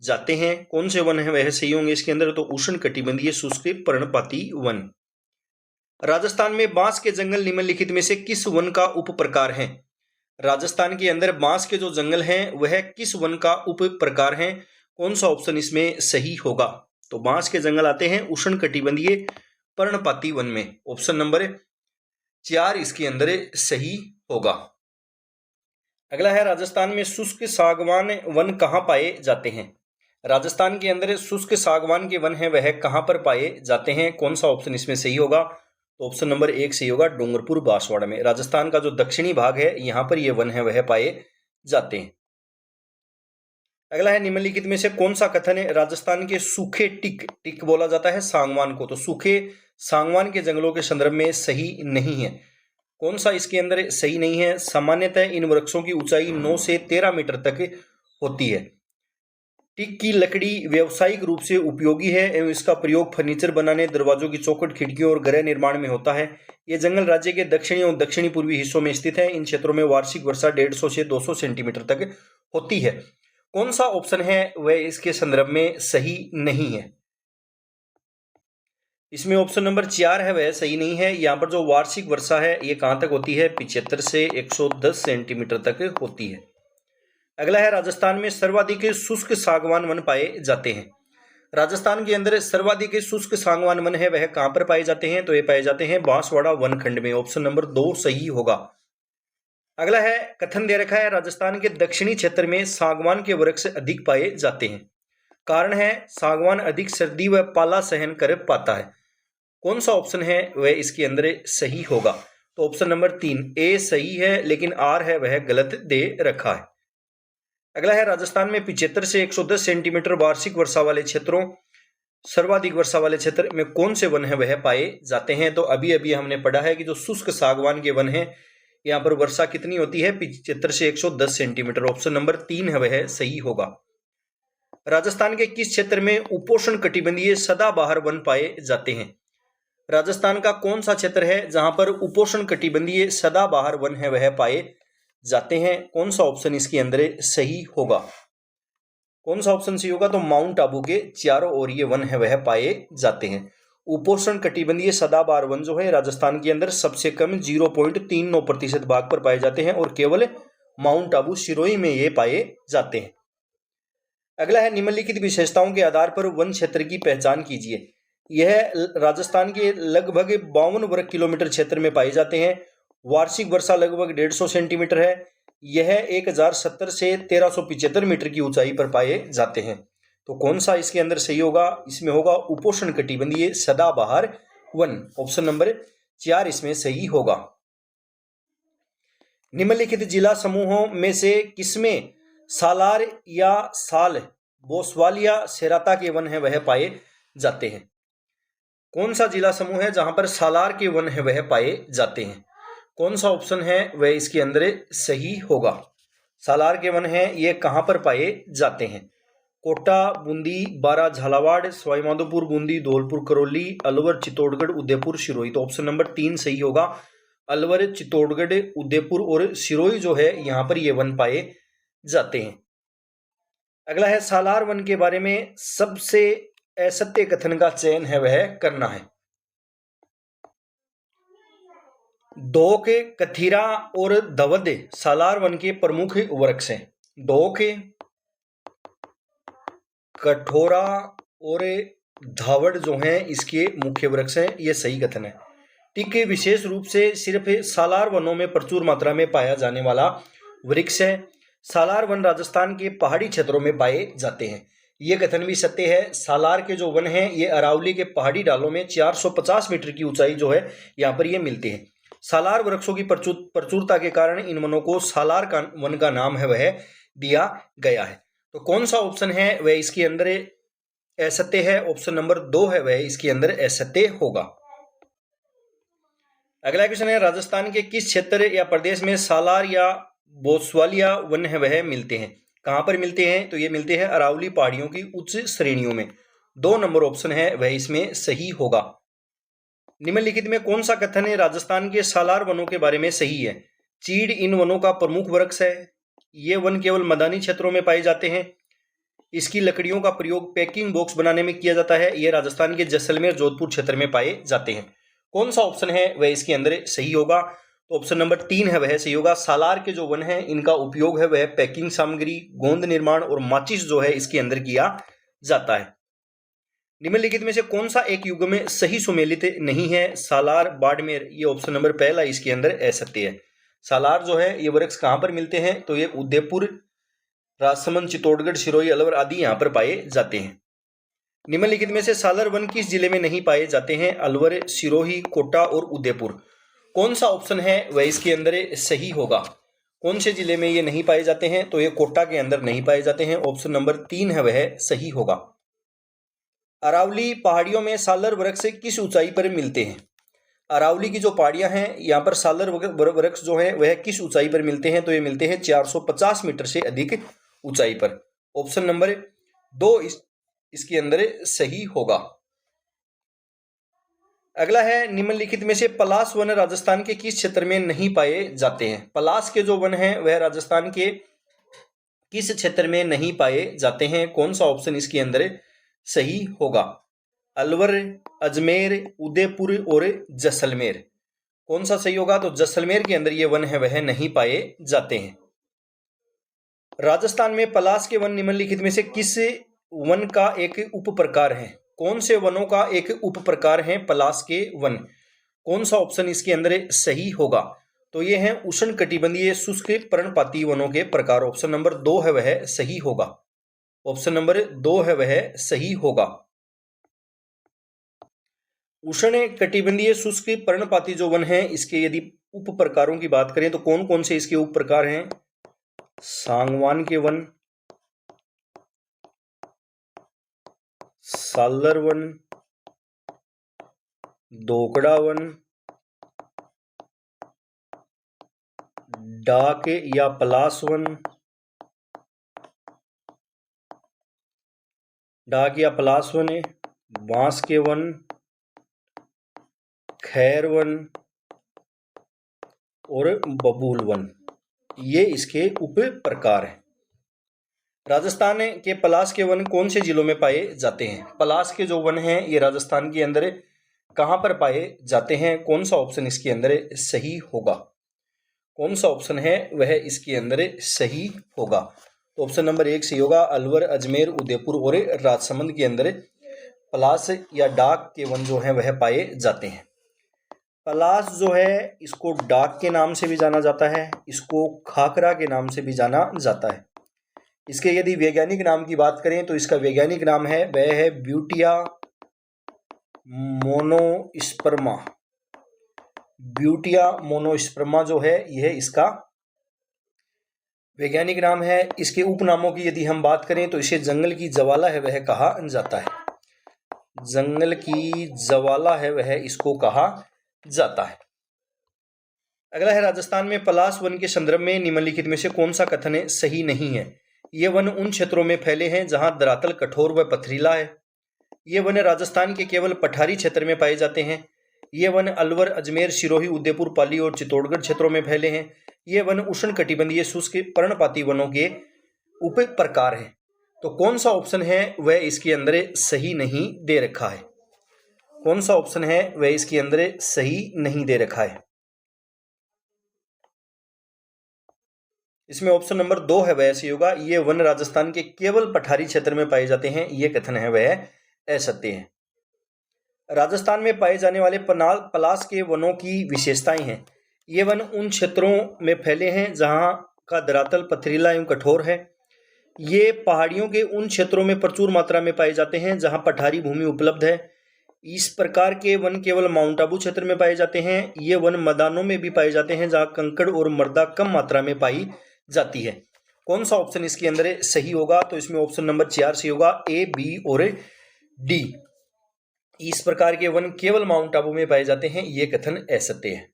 Speaker 1: जाते हैं? कौन से वन है वह सही होंगे इसके अंदर? तो उष्ण कटिबंधीय शुष्क पर्णपाती वन। राजस्थान में बांस के जंगल निम्नलिखित में से किस वन का उप प्रकार है? राजस्थान के अंदर बांस के जो जंगल हैं वह किस वन का उप प्रकार है? कौन सा ऑप्शन इसमें सही होगा? तो बांस के जंगल आते हैं उष्ण कटिबंधीय पर्णपाती वन में। ऑप्शन नंबर 4 इसके अंदर सही होगा। अगला है राजस्थान में शुष्क सागवान वन कहां पाए जाते हैं? राजस्थान के अंदर शुष्क सागवान के वन है वह कहां पर पाए जाते हैं? कौन सा ऑप्शन इसमें सही होगा? तो ऑप्शन नंबर 1 सही होगा। डूंगरपुर, बांसवाड़ा में। राजस्थान का जो दक्षिणी भाग है यहां पर यह वन है वह पाए जाते हैं। अगला है निम्नलिखित में से कौन सा कथन है राजस्थान के सूखे टिक बोला जाता है सागवान को? तो सूखे सागवान के जंगलों के संदर्भ में सही नहीं है। कौन सा इसके अंदर सही नहीं है? सामान्यतः इन वृक्षों की ऊंचाई 9 से 13 मीटर तक होती है। टिक की लकड़ी व्यावसायिक रूप से उपयोगी है एवं इसका प्रयोग फर्नीचर बनाने, दरवाजों की चौखट, खिड़कियों और गृह निर्माण में होता है। ये जंगल राज्य के दक्षिणी और दक्षिणी पूर्वी हिस्सों में स्थित है। इन क्षेत्रों में वार्षिक वर्षा 150 से 200 सेंटीमीटर तक होती है। कौन सा ऑप्शन है वह इसके संदर्भ में सही नहीं है? इसमें ऑप्शन नंबर 4 है वह सही नहीं है। यहाँ पर जो वार्षिक वर्षा है ये कहां तक होती है? 75 से 110 सेंटीमीटर तक होती है। अगला है राजस्थान में सर्वाधिक शुष्क सागवान वन पाए जाते हैं। राजस्थान के अंदर सर्वाधिक शुष्क सागवान वन है वह कहां पर पाए जाते हैं? तो ये पाए जाते हैं बांसवाड़ा वन खंड में। ऑप्शन नंबर 2 सही होगा। अगला है कथन दे रखा है राजस्थान के दक्षिणी क्षेत्र में सागवान के वृक्ष अधिक पाए जाते हैं। कारण है सागवान अधिक सर्दी व पाला सहन कर पाता है। कौन सा ऑप्शन है वह इसके अंदर सही होगा? तो ऑप्शन नंबर 3 ए सही है, लेकिन आर है वह गलत दे रखा है। अगला है राजस्थान में 75 से 110 सेंटीमीटर वार्षिक वर्षा वाले क्षेत्रों, सर्वाधिक वर्षा वाले क्षेत्र में कौन से वन है वह पाए जाते हैं? तो अभी अभी हमने पढ़ा है कि जो शुष्क सागवान के वन है यहाँ पर वर्षा कितनी होती है? 75 से 110 सेंटीमीटर। ऑप्शन नंबर 3 है वह सही होगा। राजस्थान के किस क्षेत्र में उपोष्ण कटिबंधीय सदाबहार वन पाए जाते हैं? राजस्थान का कौन सा क्षेत्र है जहां पर उपोष्ण कटिबंधीय सदाबहार वन है वह पाए जाते हैं? कौन सा ऑप्शन इसके अंदर सही होगा? कौन सा ऑप्शन सही होगा? तो माउंट आबू के चारों ओर ये वन है वह पाए जाते हैं। उपोष्ण कटिबंधीय सदाबहार वन जो है राजस्थान के अंदर सबसे कम 0.39% भाग पर पाए जाते हैं और केवल माउंट आबू सिरोही में ये पाए जाते हैं। अगला है निम्नलिखित विशेषताओं के आधार पर वन क्षेत्र की पहचान कीजिए। यह राजस्थान के लगभग 52 वर्ग किलोमीटर क्षेत्र में पाए जाते हैं। वार्षिक वर्षा लगभग 150 सेंटीमीटर है। यह 1070 से 1375 मीटर की ऊंचाई पर पाए जाते हैं। तो कौन सा इसके अंदर सही होगा? इसमें होगा उपोष्ण कटिबंधीय सदाबहार वन। ऑप्शन नंबर 4 इसमें सही होगा। निम्नलिखित जिला समूहों में से किसमें सालार या साल, बोसवालिया, सेराता के वन है वह पाए जाते हैं? कौन सा जिला समूह है जहां पर सालार के वन है वह पाए जाते हैं? कौन सा ऑप्शन है वह इसके अंदर सही होगा? सालार के वन है ये कहां पर पाए जाते हैं? कोटा, बूंदी, बारा, झालावाड़, सवाईमाधोपुर, बूंदी, धौलपुर, करौली, अलवर, चित्तौड़गढ़, उदयपुर, सिरोही। तो ऑप्शन नंबर 3 सही होगा। अलवर, चित्तौड़गढ़, उदयपुर और सिरोही जो है यहां पर ये वन पाए जाते हैं। अगला है सालार वन के बारे में सबसे असत्य कथन का चयन है वह करना है। दोक, कथीरा और धवध सालार वन के प्रमुख वृक्ष हैं। दोक, कठोरा और धावड़ जो हैं इसके मुख्य वृक्ष हैं, ये सही कथन है। टिक विशेष रूप से सिर्फ सालार वनों में प्रचुर मात्रा में पाया जाने वाला वृक्ष है। सालार वन राजस्थान के पहाड़ी क्षेत्रों में पाए जाते हैं। ये कथन भी सत्य है। सालार के जो वन हैं ये अरावली के पहाड़ी ढालों में 450 मीटर की ऊंचाई जो है यहाँ पर ये मिलते हैं। सालार वृक्षों की प्रचुरता के कारण इन वनों को सालार का वन का नाम है वह दिया गया है। तो कौन सा ऑप्शन है वह इसके अंदर असत्य है? ऑप्शन नंबर 2 है वह इसके अंदर असत्य होगा। अगला क्वेश्चन है राजस्थान के किस क्षेत्र या प्रदेश में सालार या बोसवालिया वन है वह मिलते हैं? कहां पर मिलते हैं? तो ये मिलते हैं अरावली पहाड़ियों की उच्च श्रेणियों में। 2 नंबर ऑप्शन है वह इसमें सही होगा। निम्नलिखित में कौन सा कथन है राजस्थान के सालार वनों के बारे में सही है? चीड़ इन वनों का प्रमुख वृक्ष है। ये वन केवल मैदानी क्षेत्रों में पाए जाते हैं। इसकी लकड़ियों का प्रयोग पैकिंग बॉक्स बनाने में किया जाता है। ये राजस्थान के जैसलमेर, जोधपुर क्षेत्र में पाए जाते हैं। कौन सा ऑप्शन है वह इसके अंदर सही होगा? तो ऑप्शन नंबर 3 है वह सही होगा। सालार के जो वन है इनका उपयोग है वह पैकिंग सामग्री, गोंद निर्माण और माचिस जो है इसके अंदर किया जाता है। निम्नलिखित में से कौन सा एक युग में सही सुमेलित नहीं है? सालार, बाड़मेर। ये ऑप्शन नंबर पहला इसके अंदर असत्य है। सालार जो है ये वृक्ष कहां पर मिलते हैं? तो ये उदयपुर, राजसमंद, चित्तौड़गढ़, सिरोही, अलवर आदि यहां पर पाए जाते हैं। निम्नलिखित में से सालार वन किस जिले में नहीं पाए जाते हैं? अलवर, सिरोही, कोटा और उदयपुर। कौन सा ऑप्शन है वह इसके अंदर सही होगा? कौन से जिले में ये नहीं पाए जाते हैं? तो ये कोटा के अंदर नहीं पाए जाते हैं। ऑप्शन नंबर 3 है वह सही होगा। अरावली पहाड़ियों में सालर वृक्ष किस ऊंचाई पर मिलते हैं? अरावली की जो पहाड़ियां हैं यहाँ पर सालर वृक्ष जो है वह किस ऊंचाई पर मिलते हैं? तो ये मिलते हैं 450 मीटर से अधिक ऊंचाई पर। ऑप्शन नंबर 2 इसके अंदर सही होगा। अगला है निम्नलिखित में से पलाश वन राजस्थान के किस क्षेत्र में नहीं पाए जाते हैं? पलाश के जो वन हैं वह राजस्थान के किस क्षेत्र में नहीं पाए जाते हैं? कौन सा ऑप्शन इसके अंदर सही होगा? अलवर, अजमेर, उदयपुर और जैसलमेर। कौन सा सही होगा? तो जैसलमेर के अंदर ये वन है वह नहीं पाए जाते हैं। राजस्थान में पलाश के वन निम्नलिखित में से किस वन का एक उप प्रकार है? कौन से वनों का एक उप प्रकार है पलाश के वन? कौन सा ऑप्शन इसके अंदर सही होगा? तो ये हैं उष्ण कटिबंधीय शुष्क पर्णपाती वनों के प्रकार। ऑप्शन नंबर 2 है वह सही होगा। ऑप्शन नंबर 2 है वह सही होगा। उष्ण कटिबंधीय शुष्क पर्णपाती जो वन है इसके यदि उप प्रकारों की बात करें तो कौन कौन से इसके उप प्रकार हैं? सांगवान के one, Salar one, Dokda one, डाक या पलाश वन, डाक या पलाश वन, बांस के वन, खैर वन और बबूल वन। ये इसके उप प्रकार हैं। राजस्थान के पलाश के वन कौन से जिलों में पाए जाते हैं? पलाश के जो वन हैं ये राजस्थान के अंदर कहां पर पाए जाते हैं? कौन सा ऑप्शन इसके अंदर सही होगा? कौन सा ऑप्शन है वह इसके अंदर सही होगा? तो ऑप्शन नंबर 1 सही होगा। अलवर, अजमेर, उदयपुर और राजसमंद के अंदर पलाश या डाक के वन जो है वह पाए जाते हैं। पलाश जो है इसको डाक के नाम से भी जाना जाता है, इसको खाकरा के नाम से भी जाना जाता है। इसके यदि वैज्ञानिक नाम की बात करें तो इसका वैज्ञानिक नाम है वह है ब्यूटिया मोनोस्पर्मा। ब्यूटिया मोनोस्पर्मा जो है यह इसका वैज्ञानिक नाम है। इसके उपनामों की यदि हम बात करें तो इसे जंगल की ज्वाला है वह कहा जाता है। जंगल की ज्वाला है वह इसको कहा जाता है। अगला है राजस्थान में पलाश वन के संदर्भ में निम्नलिखित में से कौन सा कथन सही नहीं है। ये वन उन क्षेत्रों में फैले हैं जहां धरातल कठोर व पथरीला है। ये वन राजस्थान के केवल पठारी क्षेत्र में पाए जाते हैं। ये वन अलवर, अजमेर, सिरोही, उदयपुर, पाली और चित्तौड़गढ़ क्षेत्रों में फैले हैं। ये वन उष्णकटिबंधीय शुष्क पर्णपाती वनों के उप प्रकार है। तो कौन सा ऑप्शन है वह इसके अंदर सही नहीं दे रखा है। कौन सा ऑप्शन है वह इसके अंदर सही नहीं दे रखा है। इसमें ऑप्शन नंबर 2 है वह सही होगा। ये वन राजस्थान के केवल पठारी क्षेत्र में पाए जाते हैं। ये कथन है वह असत्य है। राजस्थान में पाए जाने वाले पलाश के वनों की विशेषताएं हैं। ये वन उन क्षेत्रों में फैले हैं जहां का धरातल पथरीला एवं कठोर है। ये पहाड़ियों के उन क्षेत्रों में प्रचुर मात्रा में पाए जाते हैं जहां पठारी भूमि उपलब्ध है। इस प्रकार के वन केवल माउंट आबू क्षेत्र में पाए जाते हैं। ये वन मैदानों में भी पाए जाते हैं जहां कंकड़ और मृदा कम मात्रा में पाई जाती है। कौन सा ऑप्शन इसके अंदर सही होगा। तो इसमें ऑप्शन नंबर 4 सही होगा, ए, बी और डी। इस प्रकार के वन केवल माउंट आबू में पाए जाते हैं। ये कथन असत्य है।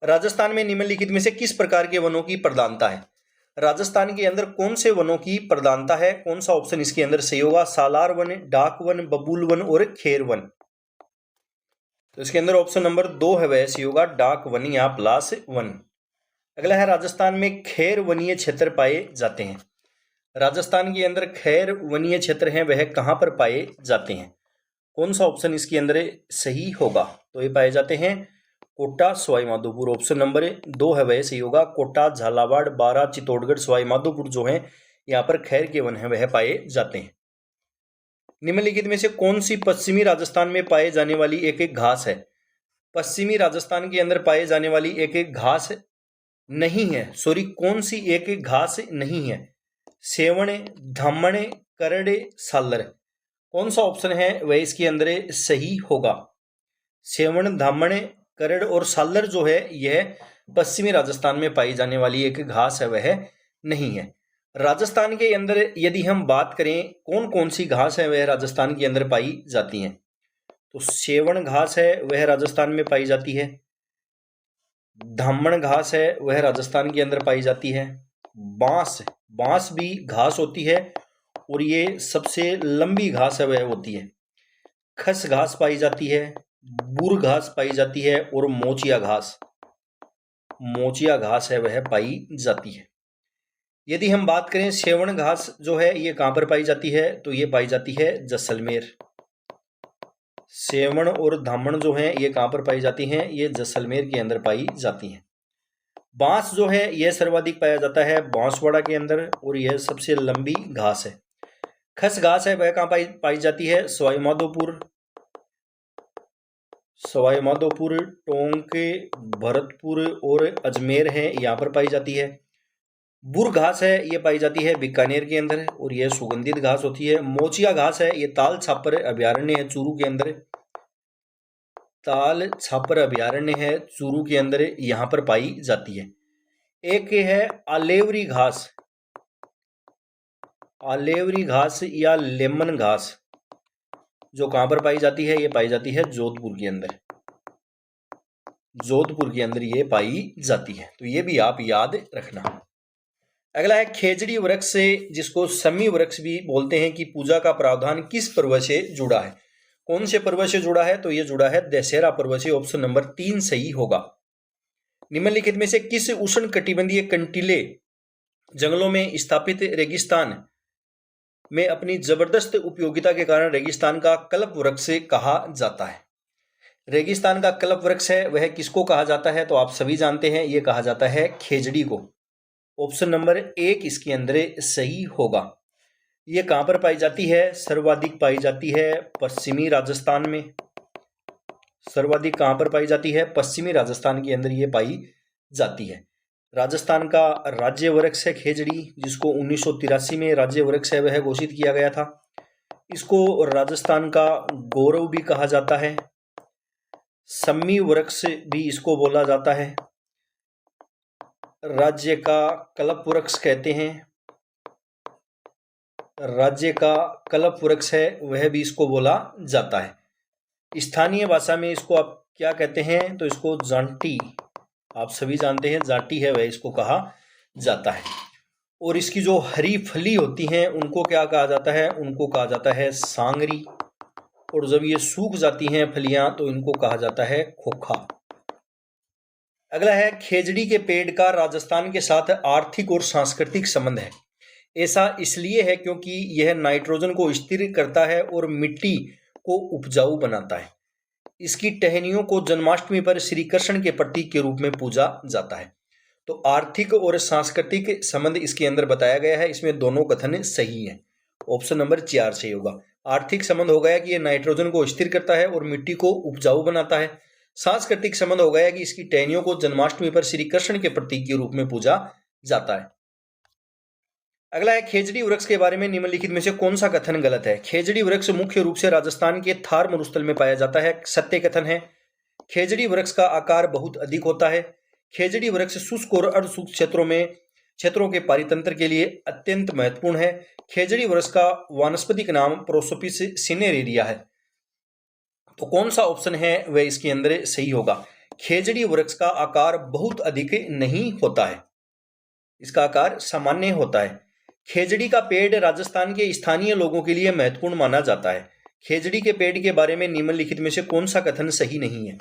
Speaker 1: राजस्थान में निम्नलिखित में से किस प्रकार के वनों की प्रधानता है। राजस्थान के अंदर कौन से वनों की प्रधानता है। कौन सा ऑप्शन इसके अंदर सही होगा। सालार वन, डाक वन, बबूल वन और खेर वन। तो इसके अंदर ऑप्शन नंबर 2 है वह सही होगा, डाक वन या पलाश वन। अगला है राजस्थान में खैर वनीय क्षेत्र पाए जाते हैं। राजस्थान के अंदर खैर वनीय क्षेत्र हैं वह कहां पर पाए जाते हैं। कौन सा ऑप्शन इसके अंदर सही होगा। तो ये पाए जाते हैं कोटा, सवाई माधोपुर। ऑप्शन नंबर 2 है वह सही होगा। कोटा, झालावाड़, बारां, चित्तौड़गढ़, सवाई माधोपुर जो है यहाँ पर खैर के वन है वह पाए जाते हैं। निम्नलिखित में से कौन सी पश्चिमी राजस्थान में पाए जाने वाली एक एक घास है। पश्चिमी राजस्थान के अंदर पाए जाने वाली एक एक घास नहीं है। सॉरी, कौन सी एक एक घास नहीं है। सेवण, धामण, करड़े, सालर। कौन सा ऑप्शन है वह इसके अंदर सही होगा। सेवण, धामण, करड़ और सालर जो है यह पश्चिमी राजस्थान में पाई जाने वाली एक घास है वह नहीं है। राजस्थान के अंदर यदि हम बात करें कौन कौन सी घास है वह राजस्थान के अंदर पाई जाती हैं, तो सेवण घास है वह राजस्थान में पाई जाती है। धामण घास है वह राजस्थान के अंदर पाई जाती है। बांस भी घास होती है और ये सबसे लंबी घास है वह होती है। खस घास पाई जाती है, बुर घास पाई जाती है और मोचिया घास है वह पाई जाती है। यदि हम बात करें सेवण घास जो है ये कहां पर पाई जाती है, तो ये पाई जाती है जैसलमेर। सेवण और धामण जो है ये कहां पर पाई जाती हैं, ये जैसलमेर के अंदर पाई जाती हैं। बांस जो है यह सर्वाधिक पाया जाता है बांसवाड़ा के अंदर और यह सबसे लंबी घास है। खस घास है वह कहां पाई जाती है, सवाई माधोपुर, टोंक, भरतपुर और अजमेर है यहाँ पर पाई जाती है। बुर घास है ये पाई जाती है बीकानेर के अंदर और यह सुगंधित घास होती है। मोचिया घास है ये ताल छापर अभ्यारण्य है चूरू के अंदर, ताल छापर अभ्यारण्य है चूरू के अंदर, यहाँ पर पाई जाती है। एक है आलेवरी घास या लेमन घास जो कहां पर पाई जाती है, ये पाई जाती है जोधपुर के अंदर ये पाई जाती है। तो ये भी आप याद रखना। अगला है खेजड़ी वृक्ष से जिसको समी वृक्ष भी बोलते हैं की पूजा का प्रावधान किस पर्व से जुड़ा है। कौन से पर्व से जुड़ा है, तो ये जुड़ा है दशहरा पर्व से। ऑप्शन नंबर 3 सही होगा। निम्नलिखित में से किस उष्ण कटिबंधीय कंटीले जंगलों में स्थापित रेगिस्तान में अपनी जबरदस्त उपयोगिता के कारण रेगिस्तान का कल्प वृक्ष कहा जाता है। रेगिस्तान का कल्प वृक्ष है वह किसको कहा जाता है, तो आप सभी जानते हैं ये कहा जाता है खेजड़ी को। ऑप्शन नंबर 1 इसके अंदर सही होगा। ये कहां पर पाई जाती है, सर्वाधिक पाई जाती है पश्चिमी राजस्थान में। सर्वाधिक कहां पर पाई जाती है, पश्चिमी राजस्थान के अंदर ये पाई जाती है। राजस्थान का राज्य वृक्ष है खेजड़ी, जिसको 1983 में राज्य वृक्ष है वह घोषित किया गया था। इसको राजस्थान का गौरव भी कहा जाता है। सम्मी वृक्ष भी इसको बोला जाता है। राज्य का कल्प वृक्ष कहते हैं। राज्य का कल्प वृक्ष है वह भी इसको बोला जाता है। स्थानीय भाषा में इसको आप क्या कहते हैं, तो इसको जांटी, आप सभी जानते हैं जांटी है वह इसको कहा जाता है। और इसकी जो हरी फली होती हैं उनको क्या कहा जाता है, उनको कहा जाता है सांगरी। और जब ये सूख जाती हैं फलियां तो इनको कहा जाता है खोखा। अगला है खेजड़ी के पेड़ का राजस्थान के साथ आर्थिक और सांस्कृतिक संबंध है। ऐसा इसलिए है क्योंकि यह नाइट्रोजन को स्थिर करता है और मिट्टी को उपजाऊ बनाता है। इसकी टहनियों को जन्माष्टमी पर श्री कृष्ण के प्रतीक के रूप में पूजा जाता है। तो आर्थिक और सांस्कृतिक संबंध इसके अंदर बताया गया है, इसमें दोनों कथन सही है। ऑप्शन नंबर 4 सही होगा। आर्थिक संबंध हो गया कि यह नाइट्रोजन को स्थिर करता है और मिट्टी को उपजाऊ बनाता है। सांस्कृतिक संबंध हो गया कि इसकी टहनियों को जन्माष्टमी पर श्री कृष्ण के प्रतीक के रूप में पूजा जाता है। अगला है खेजड़ी वृक्ष के बारे में निम्नलिखित में से कौन सा कथन गलत है। खेजड़ी वृक्ष मुख्य रूप से राजस्थान के थार मरुस्थल में पाया जाता है, सत्य कथन है। खेजड़ी वृक्ष का आकार बहुत अधिक होता है। खेजड़ी वृक्ष शुष्क और अर्धशुष्क क्षेत्रों के पारितंत्र के लिए अत्यंत महत्वपूर्ण है। खेजड़ी वृक्ष का वानस्पतिक नाम प्रोसोपिस सिनेरेरिया है। तो कौन सा ऑप्शन है वह इसके अंदर सही होगा। खेजड़ी वृक्ष का आकार बहुत अधिक नहीं होता है, इसका आकार सामान्य होता है। खेजड़ी का पेड़ राजस्थान के स्थानीय लोगों के लिए महत्वपूर्ण माना जाता है। खेजड़ी के पेड़ के बारे में निम्नलिखित में से कौन सा कथन सही नहीं है।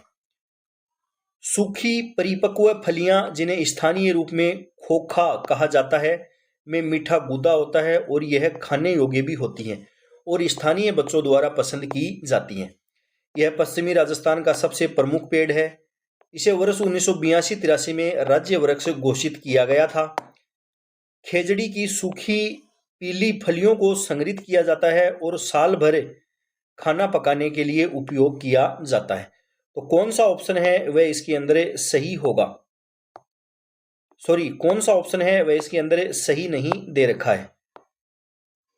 Speaker 1: सूखी परिपक्व फलियां जिन्हें स्थानीय रूप में खोखा कहा जाता है में मीठा गूदा होता है और यह खाने योग्य भी होती हैं और स्थानीय बच्चों द्वारा पसंद की जाती हैं। यह पश्चिमी राजस्थान का सबसे प्रमुख पेड़ है। इसे वर्ष 1982-83 में राज्य वृक्ष घोषित किया गया था। खेजड़ी की सूखी पीली फलियों को संग्रहित किया जाता है और साल भर खाना पकाने के लिए उपयोग किया जाता है। तो कौन सा ऑप्शन है वह इसके अंदर सही होगा। कौन सा ऑप्शन है वह इसके अंदर सही नहीं दे रखा है।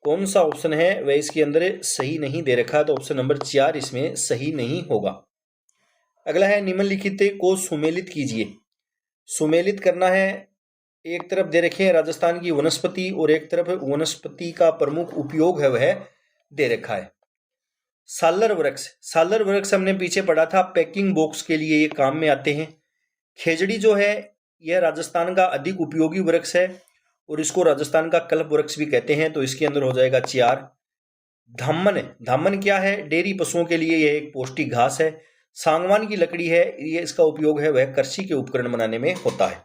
Speaker 1: कौन सा ऑप्शन है वह इसके अंदर सही नहीं दे रखा है, तो ऑप्शन नंबर 4 इसमें सही नहीं होगा। अगला है निम्नलिखित को सुमेलित कीजिए। सुमेलित करना है, एक तरफ दे रखे हैं राजस्थान की वनस्पति और एक तरफ वनस्पति का प्रमुख उपयोग है वह दे रखा है। सालर वृक्ष, सालर वृक्ष हमने पीछे पढ़ा था, पैकिंग बॉक्स के लिए ये काम में आते हैं। खेजड़ी जो है यह राजस्थान का अधिक उपयोगी वृक्ष है और इसको राजस्थान का कल्प वृक्ष भी कहते हैं, तो इसके अंदर हो जाएगा 4। धामन, धामन क्या है, डेयरी पशुओं के लिए यह एक पौष्टिक घास है। सांगवान की लकड़ी है, ये इसका उपयोग है वह कृषि के उपकरण बनाने में होता है।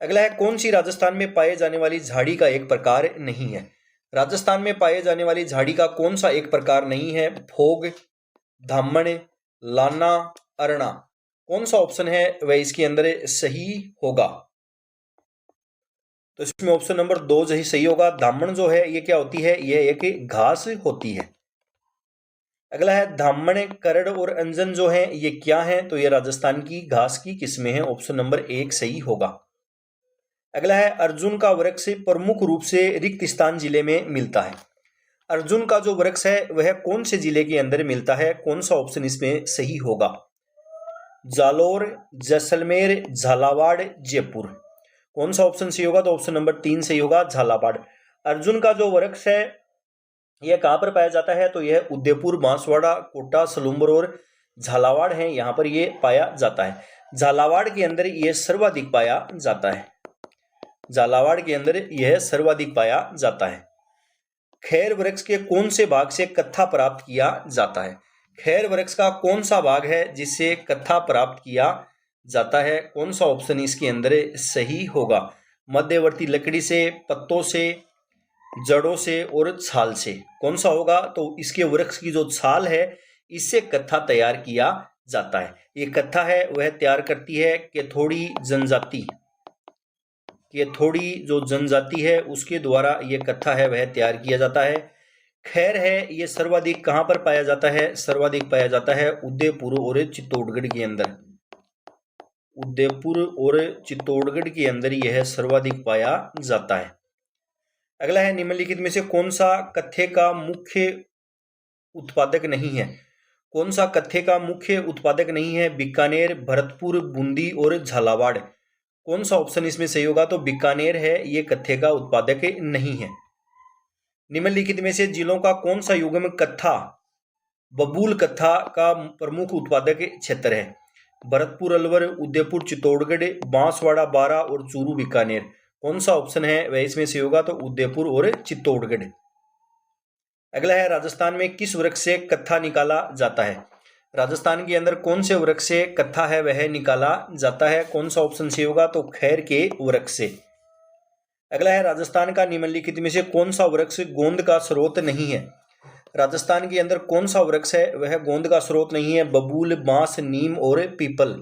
Speaker 1: अगला है कौन सी राजस्थान में पाए जाने वाली झाड़ी का एक प्रकार नहीं है। राजस्थान में पाए जाने वाली झाड़ी का कौन सा एक प्रकार नहीं है। फोग, धामण, लाना, अरना। कौन सा ऑप्शन है वह इसके अंदर सही होगा। तो इसमें ऑप्शन नंबर 2 ही सही होगा। धामण जो है ये क्या होती है, यह एक घास होती है। अगला है धामण, करड़ और अंजन जो है ये क्या है, तो ये राजस्थान की घास की किस्में हैं। ऑप्शन नंबर 1 सही होगा। अगला है अर्जुन का वृक्ष प्रमुख रूप से रिक्त स्थान जिले में मिलता है। अर्जुन का जो वृक्ष है वह कौन से जिले के अंदर मिलता है, कौन सा ऑप्शन इसमें सही होगा। जालोर, जैसलमेर, झालावाड़, जयपुर। कौन सा ऑप्शन सही होगा, तो ऑप्शन नंबर 3 सही होगा, झालावाड़। अर्जुन का जो वृक्ष है यह कहां पर पाया जाता है, तो यह उदयपुर, बांसवाड़ा, कोटा, सलूम्बर और झालावाड़ है, यहां पर यह पाया जाता है। झालावाड़ के अंदर यह सर्वाधिक पाया जाता है। झालावाड़ के अंदर यह सर्वाधिक पाया जाता है। खैर वृक्ष के कौन से भाग से कत्था प्राप्त किया जाता है। खैर वृक्ष का कौन सा भाग है जिससे कत्था प्राप्त किया जाता है, कौन सा ऑप्शन इसके अंदर सही होगा। मध्यवर्ती लकड़ी से, पत्तों से, जड़ों से और छाल से। कौन सा होगा, तो इसके वृक्ष की जो छाल है इससे कत्था तैयार किया जाता है। ये कत्था है वह तैयार करती है केथोड़ी जनजाति। केथोड़ी जो जनजाति है उसके द्वारा ये कत्था है वह तैयार किया जाता है। खैर है ये सर्वाधिक कहां पर पाया जाता है, सर्वाधिक पाया जाता है उदयपुर और चित्तौड़गढ़ के अंदर। उदयपुर और चित्तौड़गढ़ के अंदर यह सर्वाधिक पाया जाता है। अगला है निम्नलिखित में से कौन सा कत्थे का मुख्य उत्पादक नहीं है। कौन सा कत्थे का मुख्य उत्पादक नहीं है। बीकानेर, भरतपुर, बूंदी और झालावाड़। कौन सा ऑप्शन इसमें सही होगा, तो बीकानेर है ये कत्थे का उत्पादक नहीं है। निम्नलिखित में से जिलों का कौन सा युग्म कत्था बबूल कत्था का प्रमुख उत्पादक क्षेत्र है? भरतपुर अलवर, उदयपुर चित्तौड़गढ़, बांसवाड़ा बारां और चूरू बीकानेर। कौन सा ऑप्शन है वह इसमें से होगा? तो उदयपुर और चित्तौड़गढ़। अगला है, राजस्थान में किस वृक्ष से कत्था निकाला जाता है? राजस्थान के अंदर कौन से वृक्ष से कत्था है वह निकाला जाता है? कौन सा ऑप्शन से होगा? तो खैर के वृक्ष से। अगला है, राजस्थान का निम्नलिखित में से कौन सा वृक्ष गोंद का स्रोत नहीं है? राजस्थान के अंदर कौन सा वृक्ष है वह गोंद का स्रोत नहीं है? बबूल, बांस, नीम और पीपल।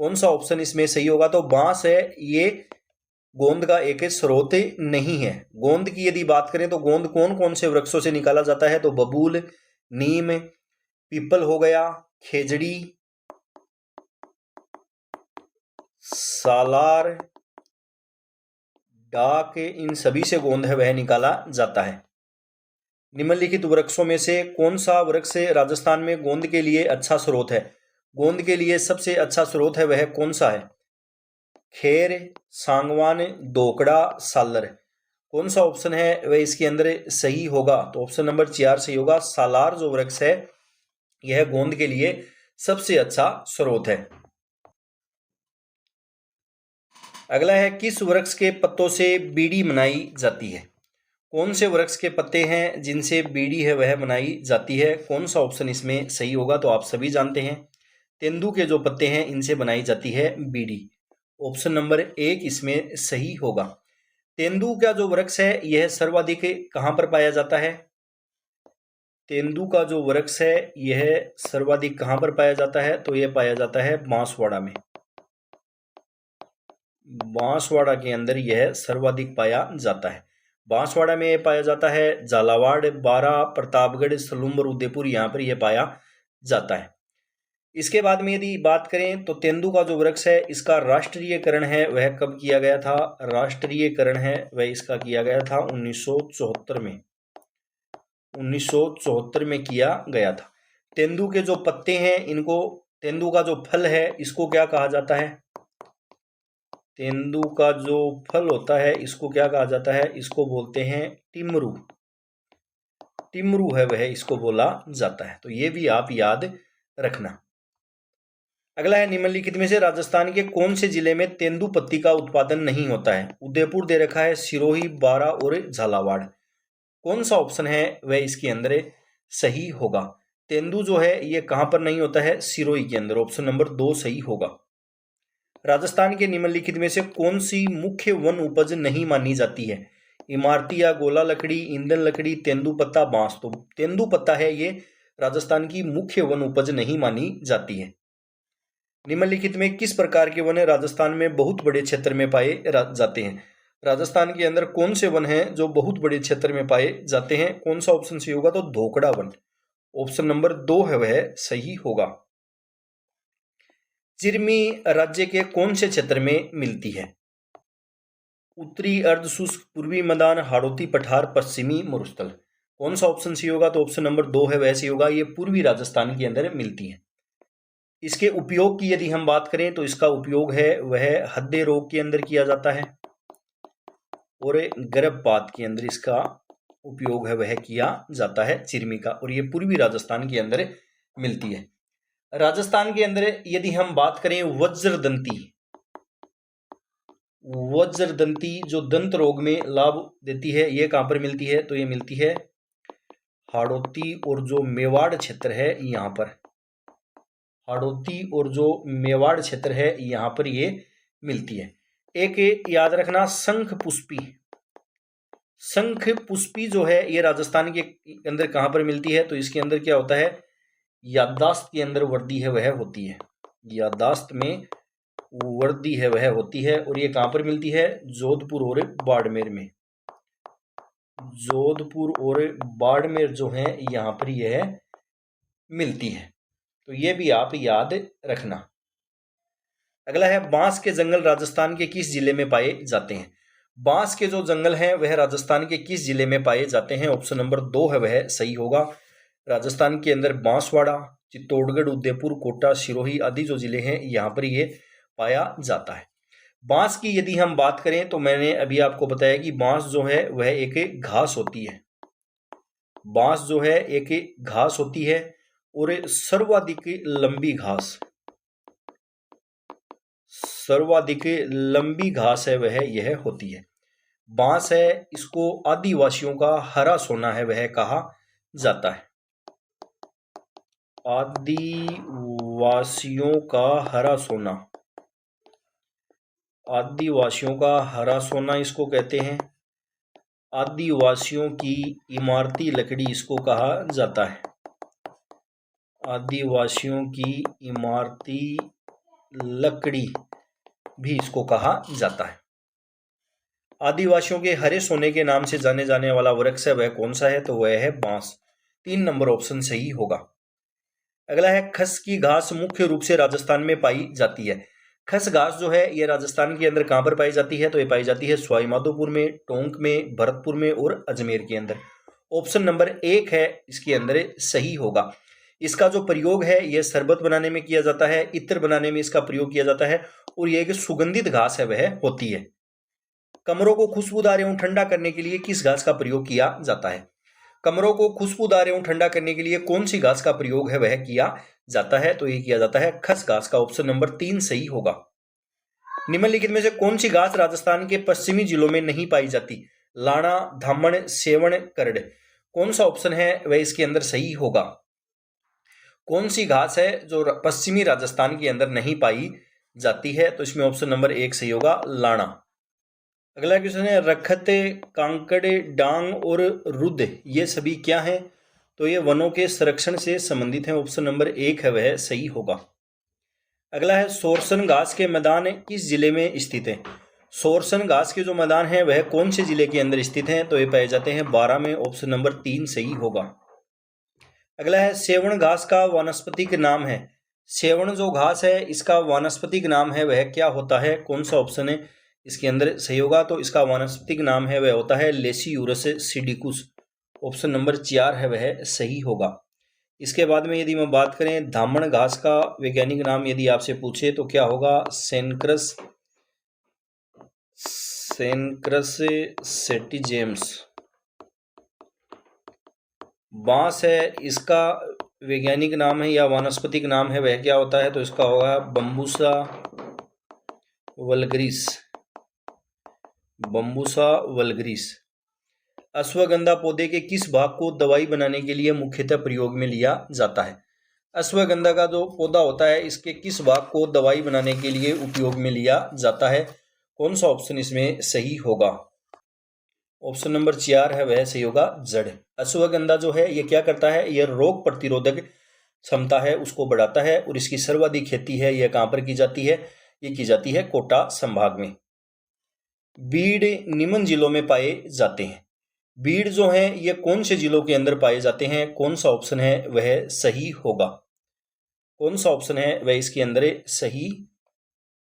Speaker 1: कौन सा ऑप्शन इसमें सही होगा? तो बांस है, ये गोंद का एक स्रोत नहीं है। गोंद की यदि बात करें तो गोंद कौन कौन से वृक्षों से निकाला जाता है? तो बबूल, नीम, पीपल हो गया, खेजड़ी, सालार, डाक, इन सभी से गोंद है वह निकाला जाता है। निम्नलिखित वृक्षों में से कौन सा वृक्ष राजस्थान में गोंद के लिए अच्छा स्रोत है? गोंद के लिए सबसे अच्छा स्रोत है वह कौन सा है? खेर, सांगवान, दोकड़ा, सालर। कौन सा ऑप्शन है वह इसके अंदर सही होगा? तो ऑप्शन नंबर 4 सही होगा। सालार जो वृक्ष है यह गोंद के लिए सबसे अच्छा स्रोत है। अगला है, किस वृक्ष के पत्तों से बीड़ी बनाई जाती है? कौन से वृक्ष के पत्ते हैं जिनसे बीड़ी है वह बनाई जाती है? कौन सा ऑप्शन इसमें सही होगा? तो आप सभी जानते हैं, तेंदू के जो पत्ते हैं इनसे बनाई जाती है बीड़ी। ऑप्शन नंबर 1 इसमें सही होगा। तेंदू का जो वृक्ष है यह सर्वाधिक कहां पर पाया जाता है? तेंदू का जो वृक्ष है यह सर्वाधिक कहां पर पाया जाता है? तो यह पाया जाता है बांसवाड़ा में। बांसवाड़ा के अंदर यह सर्वाधिक पाया जाता है। बांसवाड़ा में यह पाया जाता है। झालावाड़, बारां, प्रतापगढ़, सलूंबर, उदयपुर, यहाँ पर यह पाया जाता है। इसके बाद में यदि बात करें तो तेंदू का जो वृक्ष है इसका राष्ट्रीयकरण है वह कब किया गया था? राष्ट्रीयकरण है वह इसका किया गया था 1974 में। 1974 में किया गया था। तेंदू के जो पत्ते हैं इनको, तेंदू का जो फल है इसको क्या कहा जाता है? तेंदू का जो फल होता है इसको क्या कहा जाता है? इसको बोलते हैं टिमरू। टिमरू है वह इसको बोला जाता है। तो ये भी आप याद रखना। अगला है, निम्नलिखित में से राजस्थान के कौन से जिले में तेंदू पत्ती का उत्पादन नहीं होता है? उदयपुर दे रखा है, सिरोही, बारां और झालावाड़। कौन सा ऑप्शन है वह इसके अंदर सही होगा? तेंदू जो है ये कहां पर नहीं होता है? सिरोही के अंदर। ऑप्शन नंबर 2 सही होगा। राजस्थान के निम्नलिखित में से कौन सी मुख्य वन उपज नहीं मानी जाती है? इमारती या गोला लकड़ी, ईंधन लकड़ी, तेंदुपत्ता, बांस। तो तेंदुपत्ता है ये राजस्थान की मुख्य वन उपज नहीं मानी जाती है। निम्नलिखित में किस प्रकार के वन राजस्थान में बहुत बड़े क्षेत्र में पाए जाते हैं? राजस्थान के अंदर कौन से वन हैं जो बहुत बड़े क्षेत्र में पाए जाते हैं? कौन सा ऑप्शन सही होगा? तो धोकड़ा वन। ऑप्शन नंबर 2 है वह सही होगा। चिरमी राज्य के कौन से क्षेत्र में मिलती है? उत्तरी अर्धशुष्क, पूर्वी मैदान, हाड़ौती पठार, पश्चिमी मरुस्थल। कौन सा ऑप्शन सही होगा? तो ऑप्शन नंबर 2 है वह सही होगा। ये पूर्वी राजस्थान के अंदर मिलती है। इसके उपयोग की यदि हम बात करें तो इसका उपयोग है वह हद्दे रोग के अंदर किया जाता है और गर्भपात के अंदर इसका उपयोग है वह किया जाता है चिरमी का, और ये पूर्वी राजस्थान के अंदर मिलती है। राजस्थान के अंदर यदि हम बात करें वज्रदंती, वज्रदंती जो दंत रोग में लाभ देती है ये कहां पर मिलती है? तो ये मिलती है हाड़ौती और जो मेवाड़ क्षेत्र है यहाँ पर। हाड़ौती और जो मेवाड़ क्षेत्र है यहाँ पर ये मिलती है। एक याद रखना, शंख पुष्पी, शंख पुष्पी जो है ये राजस्थान के अंदर कहां पर मिलती है? तो इसके अंदर क्या होता है? याददाश्त के अंदर वृद्धि है वह होती है। याददाश्त में वृद्धि है वह होती है, और ये कहां पर मिलती है? जोधपुर और बाड़मेर में। जोधपुर और बाड़मेर जो है यहाँ पर यह मिलती है। तो ये भी आप याद रखना। अगला है, बांस के जंगल राजस्थान के किस जिले में पाए जाते हैं? बांस के जो जंगल हैं वह राजस्थान के किस जिले में पाए जाते हैं? ऑप्शन नंबर 2 है वह सही होगा। राजस्थान के अंदर बांसवाड़ा, चित्तौड़गढ़, उदयपुर, कोटा, सिरोही आदि जो जिले हैं यहाँ पर ये पाया जाता है। बांस की यदि हम बात करें तो मैंने अभी आपको बताया कि बांस जो है वह एक घास होती है। बांस जो है एक घास होती है और सर्वाधिक लंबी घास, सर्वाधिक लंबी घास है वह यह होती है। बांस है, इसको आदिवासियों का हरा सोना है वह कहा जाता है। आदिवासियों का हरा सोना, आदिवासियों का हरा सोना इसको कहते हैं। आदिवासियों की इमारती लकड़ी इसको कहा जाता है। आदिवासियों की इमारती लकड़ी भी इसको कहा जाता है। आदिवासियों के हरे सोने के नाम से जाने जाने वाला वृक्ष है वह कौन सा है, तो वह है बांस। 3 नंबर ऑप्शन सही होगा। अगला है खस की घास मुख्य रूप से राजस्थान में पाई जाती है। खस घास जो है ये राजस्थान के अंदर कहां पर पाई जाती है, तो ये पाई जाती है सवाई माधोपुर में, टोंक में, भरतपुर में और अजमेर के अंदर। ऑप्शन नंबर 1 है इसके अंदर सही होगा। इसका जो प्रयोग है यह शरबत बनाने में किया जाता है, इत्र बनाने में इसका प्रयोग किया जाता है और यह एक सुगंधित घास है वह होती है। कमरों को खुशबूदार एवं ठंडा करने के लिए किस घास का प्रयोग किया जाता है? कमरों को खुशबूदार एवं ठंडा करने के लिए कौन सी घास का प्रयोग है वह किया जाता है, तो ये किया जाता है खस घास का। ऑप्शन नंबर 3 सही होगा। निम्नलिखित में से कौन सी घास राजस्थान के पश्चिमी जिलों में नहीं पाई जाती? लाणा, धामण, सेवण, करड़। कौन सा ऑप्शन है वह इसके अंदर सही होगा? कौन सी घास है जो पश्चिमी राजस्थान के अंदर नहीं पाई जाती है, तो इसमें ऑप्शन नंबर 1 सही होगा, लाणा। अगला क्वेश्चन है रखत, कांकड़, डांग और रुद्र ये सभी क्या हैं, तो ये वनों के संरक्षण से संबंधित हैं। ऑप्शन नंबर 1 है वह सही होगा। अगला है सोरसन घास के मैदान किस जिले में स्थित है? सोरसन घास के जो मैदान हैं वह कौन से जिले के अंदर स्थित हैं, तो ये पाए जाते हैं बारां में। ऑप्शन नंबर 3 सही होगा। अगला है सेवण घास का वानस्पतिक नाम है। सेवण जो घास है इसका वानस्पतिक नाम है वह क्या होता है, कौन सा ऑप्शन है इसके अंदर सही होगा, तो इसका वानस्पतिक नाम है वह होता है लेसियूरस सिडिकुस। ऑप्शन नंबर 4 है वह सही होगा। इसके बाद में यदि मैं बात करें धामण घास का वैज्ञानिक नाम यदि आपसे पूछे तो क्या होगा, सेनक्रस सेटिजेम्स। बांस है इसका वैज्ञानिक नाम है या वानस्पतिक नाम है वह क्या होता है, तो इसका होगा बम्बूसा वल्गरिस, बम्बूसा वल्गरिस। अश्वगंधा पौधे के किस भाग को दवाई बनाने के लिए मुख्यतः प्रयोग में लिया जाता है? अश्वगंधा का जो पौधा होता है इसके किस भाग को दवाई बनाने के लिए उपयोग में लिया जाता है, कौन सा ऑप्शन इसमें सही होगा? ऑप्शन नंबर 4 है वह सही होगा, जड़। अश्वगंधा जो है ये क्या करता है, यह रोग प्रतिरोधक क्षमता है उसको बढ़ाता है और इसकी सर्वाधिक खेती है यह कहां पर की जाती है, ये की जाती है कोटा संभाग में। बीड़ निम्न जिलों में पाए जाते हैं। बीड़ जो है ये कौन से जिलों के अंदर पाए जाते हैं, कौन सा ऑप्शन है वह सही होगा? कौन सा ऑप्शन है वह इसके अंदर सही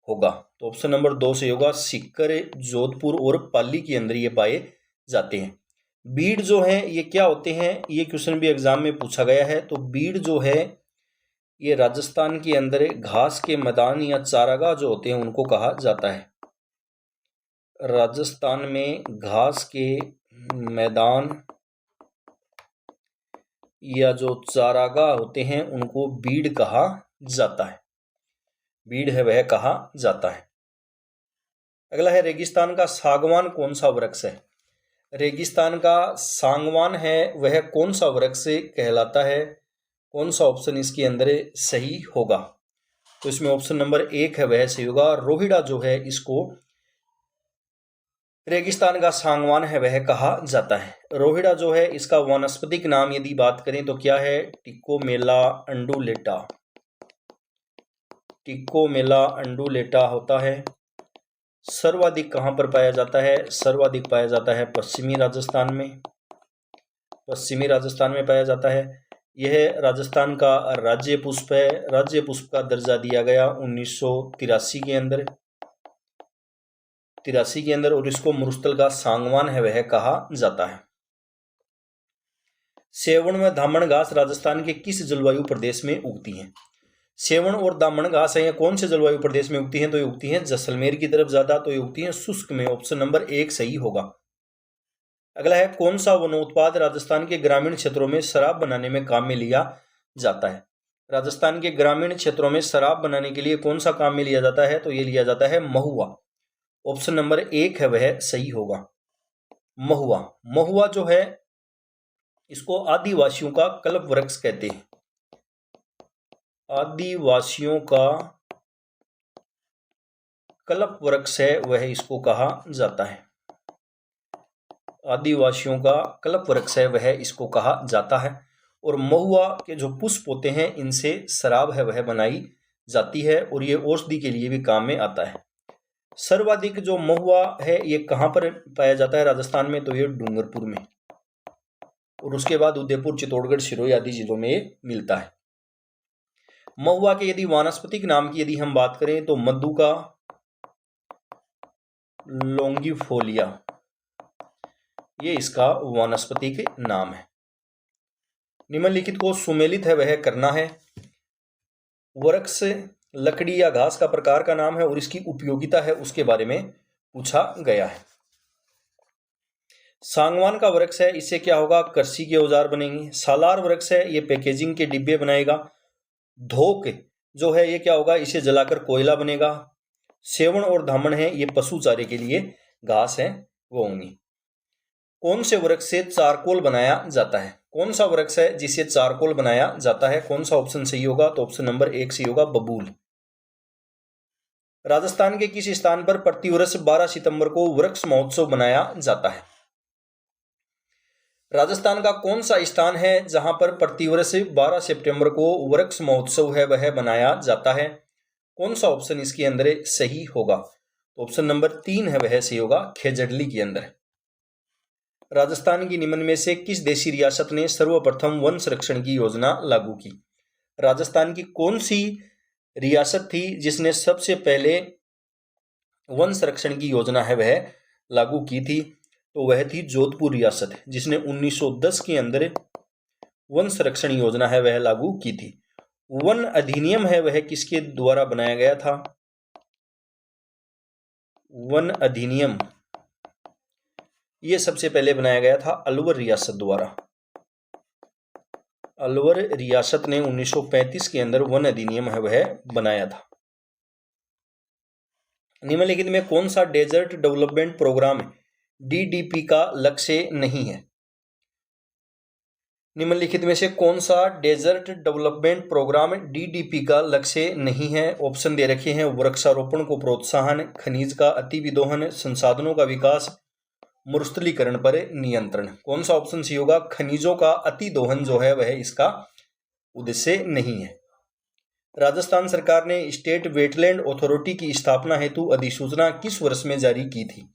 Speaker 1: होगा, तो ऑप्शन नंबर 2 सही होगा, सीकर, जोधपुर और पाली के अंदर ये पाए जाते हैं। बीड़ जो है ये क्या होते हैं, ये क्वेश्चन भी एग्जाम में पूछा गया है। तो बीड़ जो है ये राजस्थान के अंदर घास के मैदान या चारागाह जो होते हैं उनको कहा जाता है। राजस्थान में घास के मैदान या जो चारागाह होते हैं उनको बीड़ कहा जाता है, बीड़ है वह कहा जाता है। अगला है रेगिस्तान का सागवान कौन सा वृक्ष है? रेगिस्तान का सागवान है वह कौन सा वृक्ष कहलाता है, कौन सा ऑप्शन इसके अंदर सही होगा, तो इसमें ऑप्शन नंबर 1 है वह सही होगा, रोहिड़ा जो है इसको रेगिस्तान का सागवान है वह कहा जाता है। रोहिड़ा जो है इसका वानस्पतिक नाम यदि बात करें तो क्या है, टिकोमेला अंडुलेटा, टिकोमेला अंडुलेटा होता है। सर्वाधिक कहां पर पाया जाता है, सर्वाधिक पाया जाता है पश्चिमी राजस्थान में, पश्चिमी राजस्थान में पाया जाता है। यह राजस्थान का राज्य पुष्प है, राज्य पुष्प का दर्जा दिया गया 1983 के अंदर, 83 के अंदर, और इसको मरुस्थल का सागवान है वह कहा जाता है। सेवण व धामण घास राजस्थान के किस जलवायु प्रदेश में उगती हैं? सेवण और दामन घास है कौन से जलवायु प्रदेश में उगती हैं, तो ये उगती हैं जैसलमेर की तरफ ज्यादा, तो ये उगती हैं शुष्क में। ऑप्शन नंबर 1 सही होगा। अगला है कौन सा वनोत्पाद राजस्थान के ग्रामीण क्षेत्रों में शराब बनाने में काम में लिया जाता है? राजस्थान के ग्रामीण क्षेत्रों में शराब बनाने के लिए कौन सा काम में लिया जाता है? तो ये लिया जाता है महुआ। ऑप्शन नंबर 1 है वह सही होगा, महुआ। महुआ जो है इसको आदिवासियों का कल्प वृक्ष कहते हैं, आदिवासियों का कल्प वृक्ष है वह इसको कहा जाता है, आदिवासियों का कल्प वृक्ष है वह इसको कहा जाता है। और महुआ के जो पुष्प होते हैं इनसे शराब है वह बनाई जाती है और ये औषधि के लिए भी काम में आता है। सर्वाधिक जो महुआ है ये कहाँ पर पाया जाता है राजस्थान में? तो ये डूंगरपुर में, और उसके बाद उदयपुर, चित्तौड़गढ़, सिरोही आदि जिलों में ये मिलता है। महुआ के यदि वानस्पतिक नाम की यदि हम बात करें तो मधुका लॉन्गिफोलिया, ये इसका वानस्पतिक नाम है। निम्नलिखित को सुमेलित है वह करना है। वृक्ष लकड़ी या घास का प्रकार का नाम है और इसकी उपयोगिता है उसके बारे में पूछा गया है। सांगवान का वृक्ष है, इससे क्या होगा? कृषि के औजार बनेंगे। सालार वृक्ष है, ये पैकेजिंग के डिब्बे बनाएगा। धोक जो है ये क्या होगा? इसे जलाकर कोयला बनेगा। सेवण और धामण है, ये पशु चारे के लिए घास है वो होंगी। कौन से वृक्ष से चारकोल बनाया जाता है? कौन सा वृक्ष है जिससे चारकोल बनाया जाता है? कौन सा ऑप्शन सही होगा? तो ऑप्शन नंबर 1 सही होगा, बबूल। राजस्थान के किस स्थान पर प्रतिवर्ष 12 सितंबर को वृक्ष महोत्सव मनाया जाता है? राजस्थान का कौन सा स्थान है जहां पर प्रतिवर्ष 12 सितंबर को वृक्ष महोत्सव है वह मनाया जाता है? कौन सा ऑप्शन इसके अंदर सही होगा? तो ऑप्शन नंबर 3 है वह सही होगा, खेजड़ली के अंदर। राजस्थान की निम्न में से किस देशी रियासत ने सर्वप्रथम वन संरक्षण की योजना लागू की? राजस्थान की कौन सी रियासत थी जिसने सबसे पहले वन संरक्षण की योजना है वह लागू की थी? तो वह थी जोधपुर रियासत, जिसने 1910 के अंदर वन संरक्षण योजना है वह लागू की थी। वन अधिनियम है वह किसके द्वारा बनाया गया था? वन अधिनियम ये सबसे पहले बनाया गया था अलवर रियासत द्वारा। अलवर रियासत ने 1935 के अंदर वन अधिनियम है वह बनाया था। निम्नलिखित में कौन सा डेजर्ट डेवलपमेंट प्रोग्राम डीडीपी का लक्ष्य नहीं है? निम्नलिखित में से कौन सा डेजर्ट डेवलपमेंट प्रोग्राम डीडीपी का लक्ष्य नहीं है? ऑप्शन दे रखे हैं, वृक्षारोपण को प्रोत्साहन, खनिज का अतिविदोहन, संसाधनों का विकास, मरुस्थलीकरण पर नियंत्रण। कौन सा ऑप्शन सही होगा? खनिजों का अतिदोहन जो है वह इसका उद्देश्य नहीं है। राजस्थान सरकार ने स्टेट वेटलैंड अथॉरिटी की स्थापना हेतु अधिसूचना किस वर्ष में जारी की थी?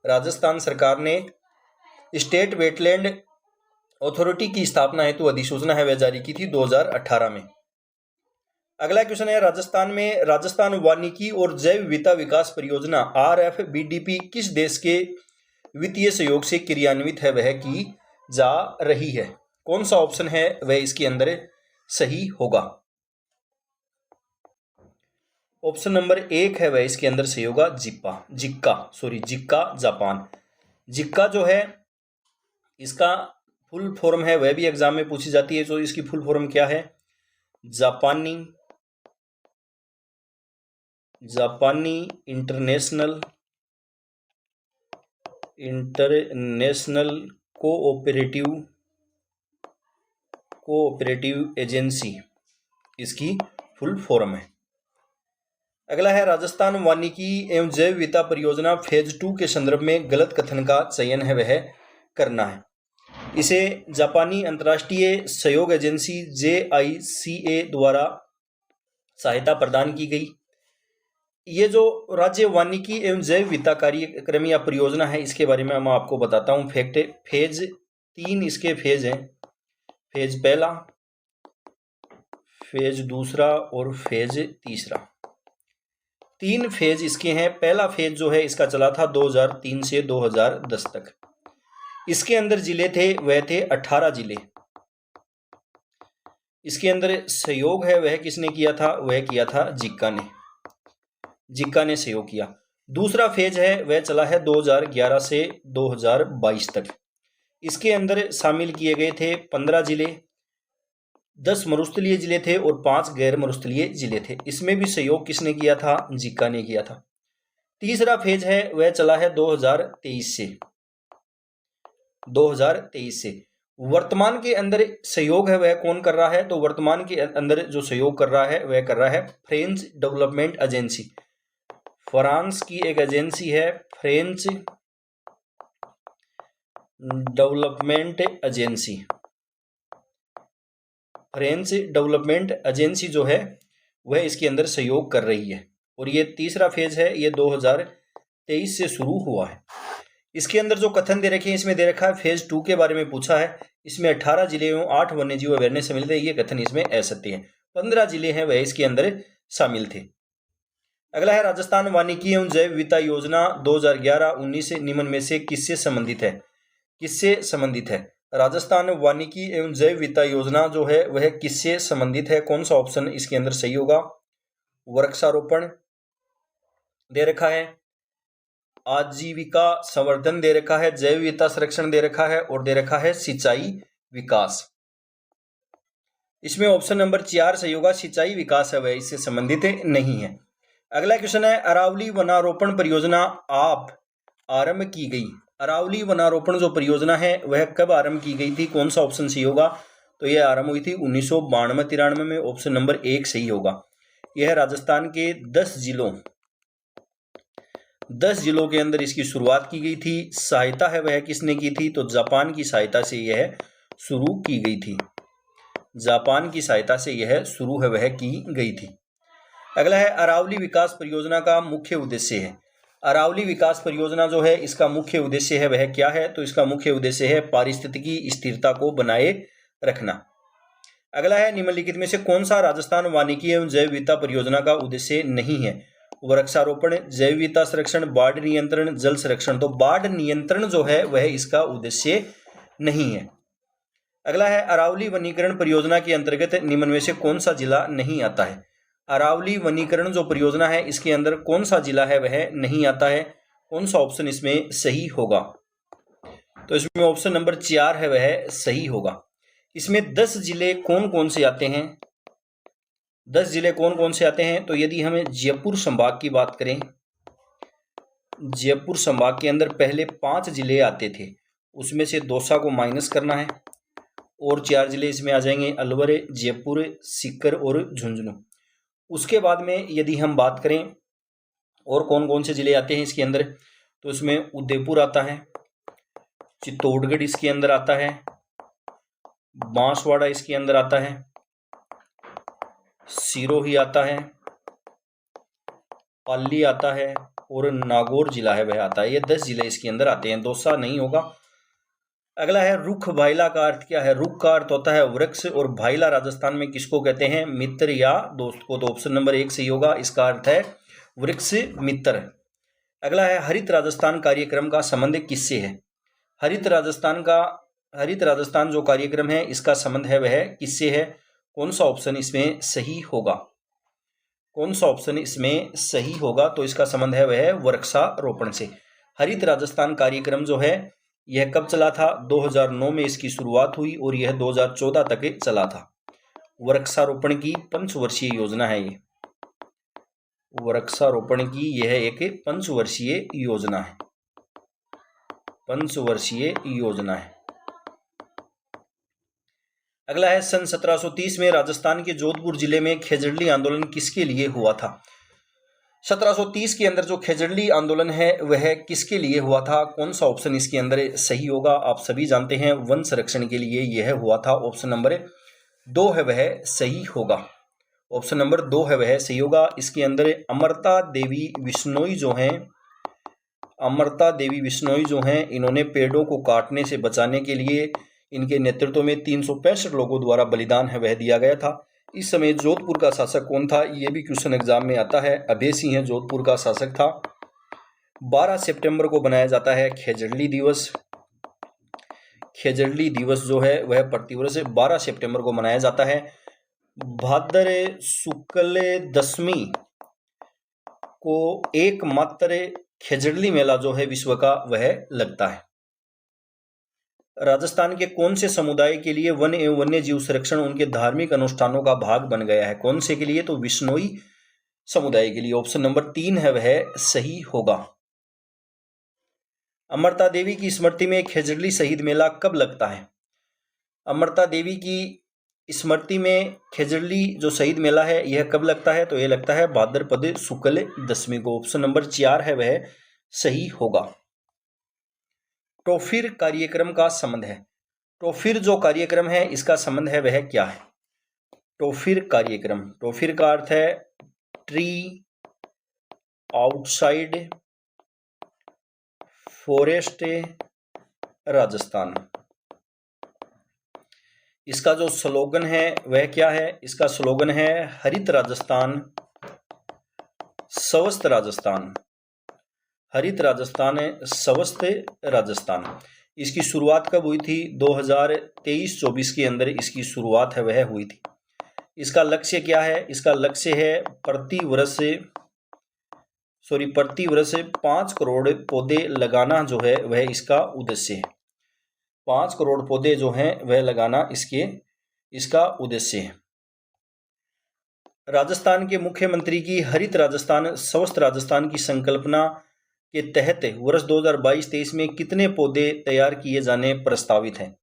Speaker 1: राजस्थान सरकार ने स्टेट वेटलैंड अथॉरिटी की स्थापना हेतु अधिसूचना है वह जारी की थी 2018 में। अगला क्वेश्चन है, राजस्थान में राजस्थान वानिकी और जैव विविधता विकास परियोजना RFBDP किस देश के वित्तीय सहयोग से क्रियान्वित है वह की जा रही है? कौन सा ऑप्शन है वह इसके अंदर सही होगा? ऑप्शन नंबर 1 है वह इसके अंदर सही होगा, जिक्का जापान। जिक्का जो है इसका फुल फॉर्म है वह भी एग्जाम में पूछी जाती है। तो इसकी फुल फॉर्म क्या है? जापानी इंटरनेशनल कोऑपरेटिव एजेंसी इसकी फुल फॉर्म है। अगला है, राजस्थान वानिकी एवं जैव विविधता परियोजना फेज 2 के संदर्भ में गलत कथन का चयन है वह करना है। इसे जापानी अंतर्राष्ट्रीय सहयोग एजेंसी JICA द्वारा सहायता प्रदान की गई। ये जो राज्य वानिकी एवं जैव विविधता कार्यक्रम या परियोजना है इसके बारे में मैं आपको बताता हूँ। फेज 3 इसके फेज हैं, फेज पहला, फेज दूसरा और फेज तीसरा। 3 फेज इसके हैं। पहला फेज जो है इसका चला था 2003 से 2010 तक। इसके अंदर जिले थे वह थे 18 जिले। इसके अंदर सहयोग है वह किसने किया था? वह किया था जिक्का ने सहयोग किया। दूसरा फेज है वह चला है 2011 से 2022 तक। इसके अंदर शामिल किए गए थे 15 जिले, 10 मरुस्थलीय जिले थे और 5 गैर मरुस्थलीय जिले थे। इसमें भी सहयोग किसने किया था? जीका ने किया था। तीसरा फेज है वह चला है 2023 से। 2023 से वर्तमान के अंदर सहयोग है वह कौन कर रहा है? तो वर्तमान के अंदर जो सहयोग कर रहा है वह कर रहा है फ्रेंच डेवलपमेंट एजेंसी। फ्रांस की एक एजेंसी है French development agency. French development agency जो है वह इसके अंदर सहयोग कर रही है और ये तीसरा फेज है, ये 2023 से शुरू हुआ है। इसके अंदर जो कथन दे रखे हैं इसमें दे रखा है फेज 2 के बारे में पूछा है। इसमें 18 जिले एवं 8 वन्य जीव अभ्यारण्य शामिल थे। ये कथन इसमें असत्य है। 15 जिले हैं वह इसके अंदर शामिल थे। अगला है राजस्थान वानिकी एवं जैव विविधता योजना 2011-19 निम्न में से किससे संबंधित है? किससे संबंधित है? राजस्थान वानिकी एवं जैव विविधता योजना जो है वह किससे संबंधित है? कौन सा ऑप्शन इसके अंदर सही होगा? वृक्षारोपण दे रखा है, आजीविका संवर्धन दे रखा है, जैव विविधता संरक्षण दे रखा है और दे रखा है सिंचाई विकास। इसमें ऑप्शन नंबर 4 सही होगा, सिंचाई विकास है वह इससे संबंधित नहीं है। अगला क्वेश्चन है अरावली वनारोपण परियोजना आप आरंभ की गई। अरावली वनारोपण जो परियोजना है वह कब आरंभ की गई थी? कौन सा ऑप्शन सही होगा? तो यह आरंभ हुई थी 1992-93 में। ऑप्शन नंबर 1 सही होगा। यह राजस्थान के 10 जिलों के अंदर इसकी शुरुआत की गई थी। सहायता है वह किसने की थी? तो जापान की सहायता से यह शुरू की गई थी। जापान की सहायता से यह शुरू है वह की गई थी। अगला है अरावली विकास परियोजना का मुख्य उद्देश्य है। अरावली विकास परियोजना जो है इसका मुख्य उद्देश्य है वह क्या है? तो इसका मुख्य उद्देश्य है पारिस्थितिकी स्थिरता को बनाए रखना। अगला है निम्नलिखित में से कौन सा राजस्थान वानिकी एवं जैव विविधता परियोजना का उद्देश्य नहीं है? वृक्षारोपण, जैव विविधता संरक्षण, बाढ़ नियंत्रण, जल संरक्षण। तो बाढ़ नियंत्रण जो है वह इसका उद्देश्य नहीं है। अगला है अरावली वनीकरण परियोजना के अंतर्गत निम्न में से कौन सा जिला नहीं आता है? अरावली वनीकरण जो परियोजना है इसके अंदर कौन सा जिला है वह नहीं आता है? कौन सा ऑप्शन इसमें सही होगा? तो इसमें ऑप्शन नंबर 4 है वह सही होगा। इसमें 10 जिले कौन कौन से आते हैं? 10 जिले कौन कौन से आते हैं? तो यदि हमें जयपुर संभाग की बात करें, जयपुर संभाग के अंदर पहले 5 जिले आते थे, उसमें से दौसा को माइनस करना है और 4 जिले इसमें आ जाएंगे, अलवर, जयपुर, सीकर और झुंझुनू। उसके बाद में यदि हम बात करें और कौन कौन से जिले आते हैं इसके अंदर, तो इसमें उदयपुर आता है, चित्तौड़गढ़ इसके अंदर आता है, बांसवाड़ा इसके अंदर आता है, सिरोही आता है, पाली आता है और नागौर जिला है वह आता है। ये 10 जिले इसके अंदर आते हैं, दौसा नहीं होगा। अगला है रुख भाइला का अर्थ क्या है? रुख का अर्थ होता है वृक्ष और भाइला राजस्थान में किसको कहते हैं? मित्र या दोस्त को। तो ऑप्शन नंबर 1 सही होगा, इसका अर्थ है वृक्ष मित्र। अगला है हरित राजस्थान कार्यक्रम का संबंध किससे है? हरित राजस्थान जो कार्यक्रम है इसका संबंध है वह किससे है? कौन सा ऑप्शन इसमें सही होगा? कौन सा ऑप्शन इसमें सही होगा? तो इसका संबंध है वह वृक्षारोपण से। हरित राजस्थान कार्यक्रम जो है यह कब चला था? 2009 में इसकी शुरुआत हुई और यह 2014 तक चला था। वृक्षारोपण की 5 वर्षीय योजना है ये। वृक्षारोपण की यह एक 5 वर्षीय योजना है। 5 वर्षीय योजना है। अगला है सन 1730 में राजस्थान के जोधपुर जिले में खेजड़ली आंदोलन किसके लिए हुआ था? 1730 के अंदर जो खेजड़ली आंदोलन है वह किसके लिए हुआ था? कौन सा ऑप्शन इसके अंदर सही होगा? आप सभी जानते हैं वन संरक्षण के लिए यह हुआ था। ऑप्शन नंबर 2 है वह सही होगा। ऑप्शन नंबर 2 है वह सही होगा। इसके अंदर अमृता देवी बिश्नोई जो हैं इन्होंने पेड़ों को काटने से बचाने के लिए इनके नेतृत्व में 365 लोगों द्वारा बलिदान है वह दिया गया था। इस समय जोधपुर का शासक कौन था? यह भी क्वेश्चन एग्जाम में आता है। अभय सिंह जोधपुर का शासक था। 12 सितंबर को बनाया जाता है खेजड़ली दिवस। खेजड़ली दिवस जो है वह प्रतिवर्ष 12 सितंबर को मनाया जाता है। भाद्र शुक्ल दशमी को एकमात्र खेजड़ली मेला जो है विश्व का वह लगता है। राजस्थान के कौन से समुदाय के लिए वन एवं वन्य जीव संरक्षण उनके धार्मिक अनुष्ठानों का भाग बन गया है? कौन से के लिए? तो विश्नोई समुदाय के लिए। ऑप्शन नंबर 3 है वह सही होगा। अमृता देवी की स्मृति में खेजड़ली शहीद मेला कब लगता है? अमृता देवी की स्मृति में खेजड़ली जो शहीद मेला है यह कब लगता है? तो यह लगता है भाद्रपद शुक्ल दशमी को। ऑप्शन नंबर 4 है वह सही होगा। टोफिर कार्यक्रम का संबंध है। टोफिर जो कार्यक्रम है इसका संबंध है वह क्या है? टोफिर कार्यक्रम, टोफिर का अर्थ है ट्री आउटसाइड फॉरेस्ट राजस्थान। इसका जो स्लोगन है वह क्या है? इसका स्लोगन है हरित राजस्थान स्वस्थ राजस्थान। हरित राजस्थान स्वस्थ राजस्थान। इसकी शुरुआत कब हुई थी? 2023-24 के अंदर इसकी शुरुआत है वह हुई थी। इसका लक्ष्य क्या है? इसका लक्ष्य है प्रति वर्ष 5 करोड़ पौधे लगाना जो है वह इसका उद्देश्य है। 5 करोड़ पौधे जो हैं वह लगाना इसका उद्देश्य है। राजस्थान के मुख्यमंत्री की हरित राजस्थान स्वस्थ राजस्थान की संकल्पना के तहत वर्ष 2022-23 में कितने पौधे तैयार किए जाने प्रस्तावित हैं?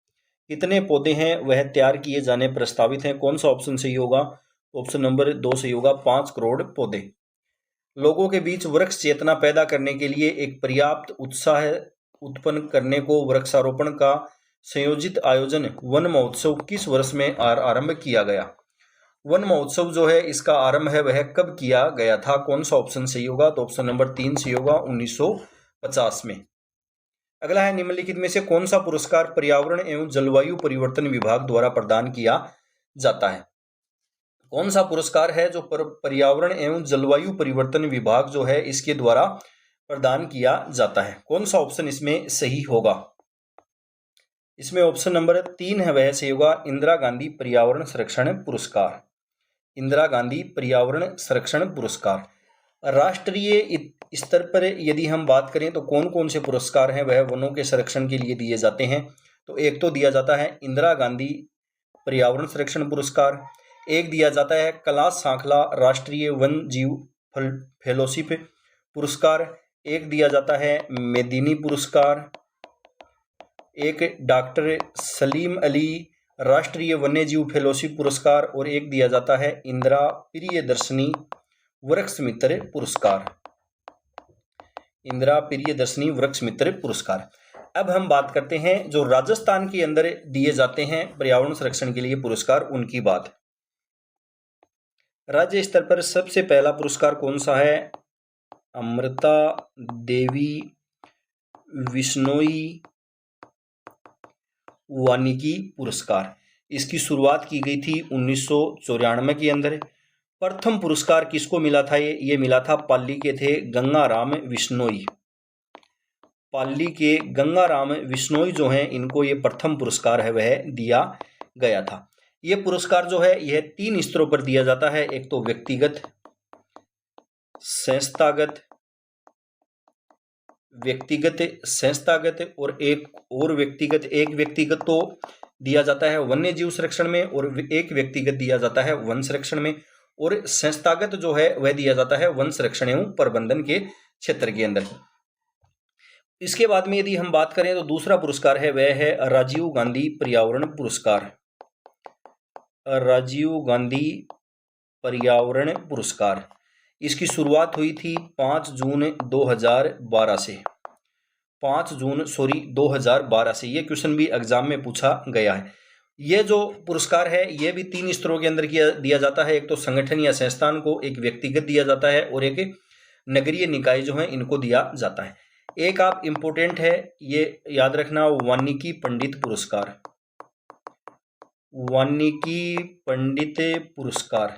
Speaker 1: कितने पौधे हैं वह तैयार किए जाने प्रस्तावित हैं? कौन सा ऑप्शन सही होगा? ऑप्शन नंबर 2 सही होगा, 5 करोड़ पौधे। लोगों के बीच वृक्ष चेतना पैदा करने के लिए एक पर्याप्त उत्साह उत्पन्न करने को वृक्षारोपण का संयोजित आयोजन वन महोत्सव किस वर्ष में आरंभ किया गया? वन महोत्सव जो है इसका आरंभ है वह कब किया गया था? कौन सा ऑप्शन सही होगा? तो ऑप्शन नंबर 3 सही होगा, 1950 में। अगला है निम्नलिखित में से कौन सा पुरस्कार पर्यावरण एवं जलवायु परिवर्तन विभाग द्वारा प्रदान किया जाता है? कौन सा पुरस्कार है जो पर्यावरण एवं जलवायु परिवर्तन विभाग जो है इसके द्वारा प्रदान किया जाता है? कौन सा ऑप्शन इसमें सही होगा? इसमें ऑप्शन नंबर 3 है वह सही होगा, इंदिरा गांधी पर्यावरण संरक्षण पुरस्कार। इंदिरा गांधी पर्यावरण संरक्षण पुरस्कार। राष्ट्रीय स्तर पर यदि हम बात करें तो कौन कौन से पुरस्कार हैं वह वनों के संरक्षण के लिए दिए जाते हैं? तो एक तो दिया जाता है इंदिरा गांधी पर्यावरण संरक्षण पुरस्कार, एक दिया जाता है कैलाश सांखला राष्ट्रीय वन जीव फेलोशिप पुरस्कार, एक दिया जाता है मेदिनी पुरस्कार, एक डॉक्टर सलीम अली राष्ट्रीय वन्यजीव फेलोशिप पुरस्कार और एक दिया जाता है इंदिरा प्रियदर्शनी वृक्ष मित्र पुरस्कार। इंदिरा प्रियदर्शनी वृक्ष मित्र पुरस्कार। अब हम बात करते हैं जो राजस्थान के अंदर दिए जाते हैं पर्यावरण संरक्षण के लिए पुरस्कार, उनकी बात। राज्य स्तर पर सबसे पहला पुरस्कार कौन सा है? अमृता देवी विश्नोई वानिकी पुरस्कार। इसकी शुरुआत की गई थी 1994 के अंदर। प्रथम पुरस्कार किसको मिला था? ये मिला था पाली के थे गंगाराम विश्नोई। पाली के गंगाराम विश्नोई जो हैं इनको ये प्रथम पुरस्कार है वह दिया गया था। ये पुरस्कार जो है यह 3 स्तरों पर दिया जाता है, एक तो व्यक्तिगत, संस्थागत और एक व्यक्तिगत तो दिया जाता है वन्य जीव संरक्षण में और एक व्यक्तिगत दिया जाता है वन संरक्षण में, और संस्थागत जो है वह दिया जाता है वन संरक्षण एवं प्रबंधन के क्षेत्र के अंदर। इसके बाद में यदि हम बात करें तो दूसरा पुरस्कार है वह है राजीव गांधी पर्यावरण पुरस्कार। राजीव गांधी पर्यावरण पुरस्कार। इसकी शुरुआत हुई थी 5 जून 2012 से। 2012 से। ये क्वेश्चन भी एग्जाम में पूछा गया है। ये जो पुरस्कार है ये भी 3 स्तरों के अंदर दिया जाता है, एक तो संगठन या संस्थान को, एक व्यक्तिगत दिया जाता है और एक नगरीय निकाय जो है इनको दिया जाता है। एक आप इम्पोर्टेंट है ये याद रखना, वानिकी पंडित पुरस्कार। वानिकी पंडित पुरस्कार।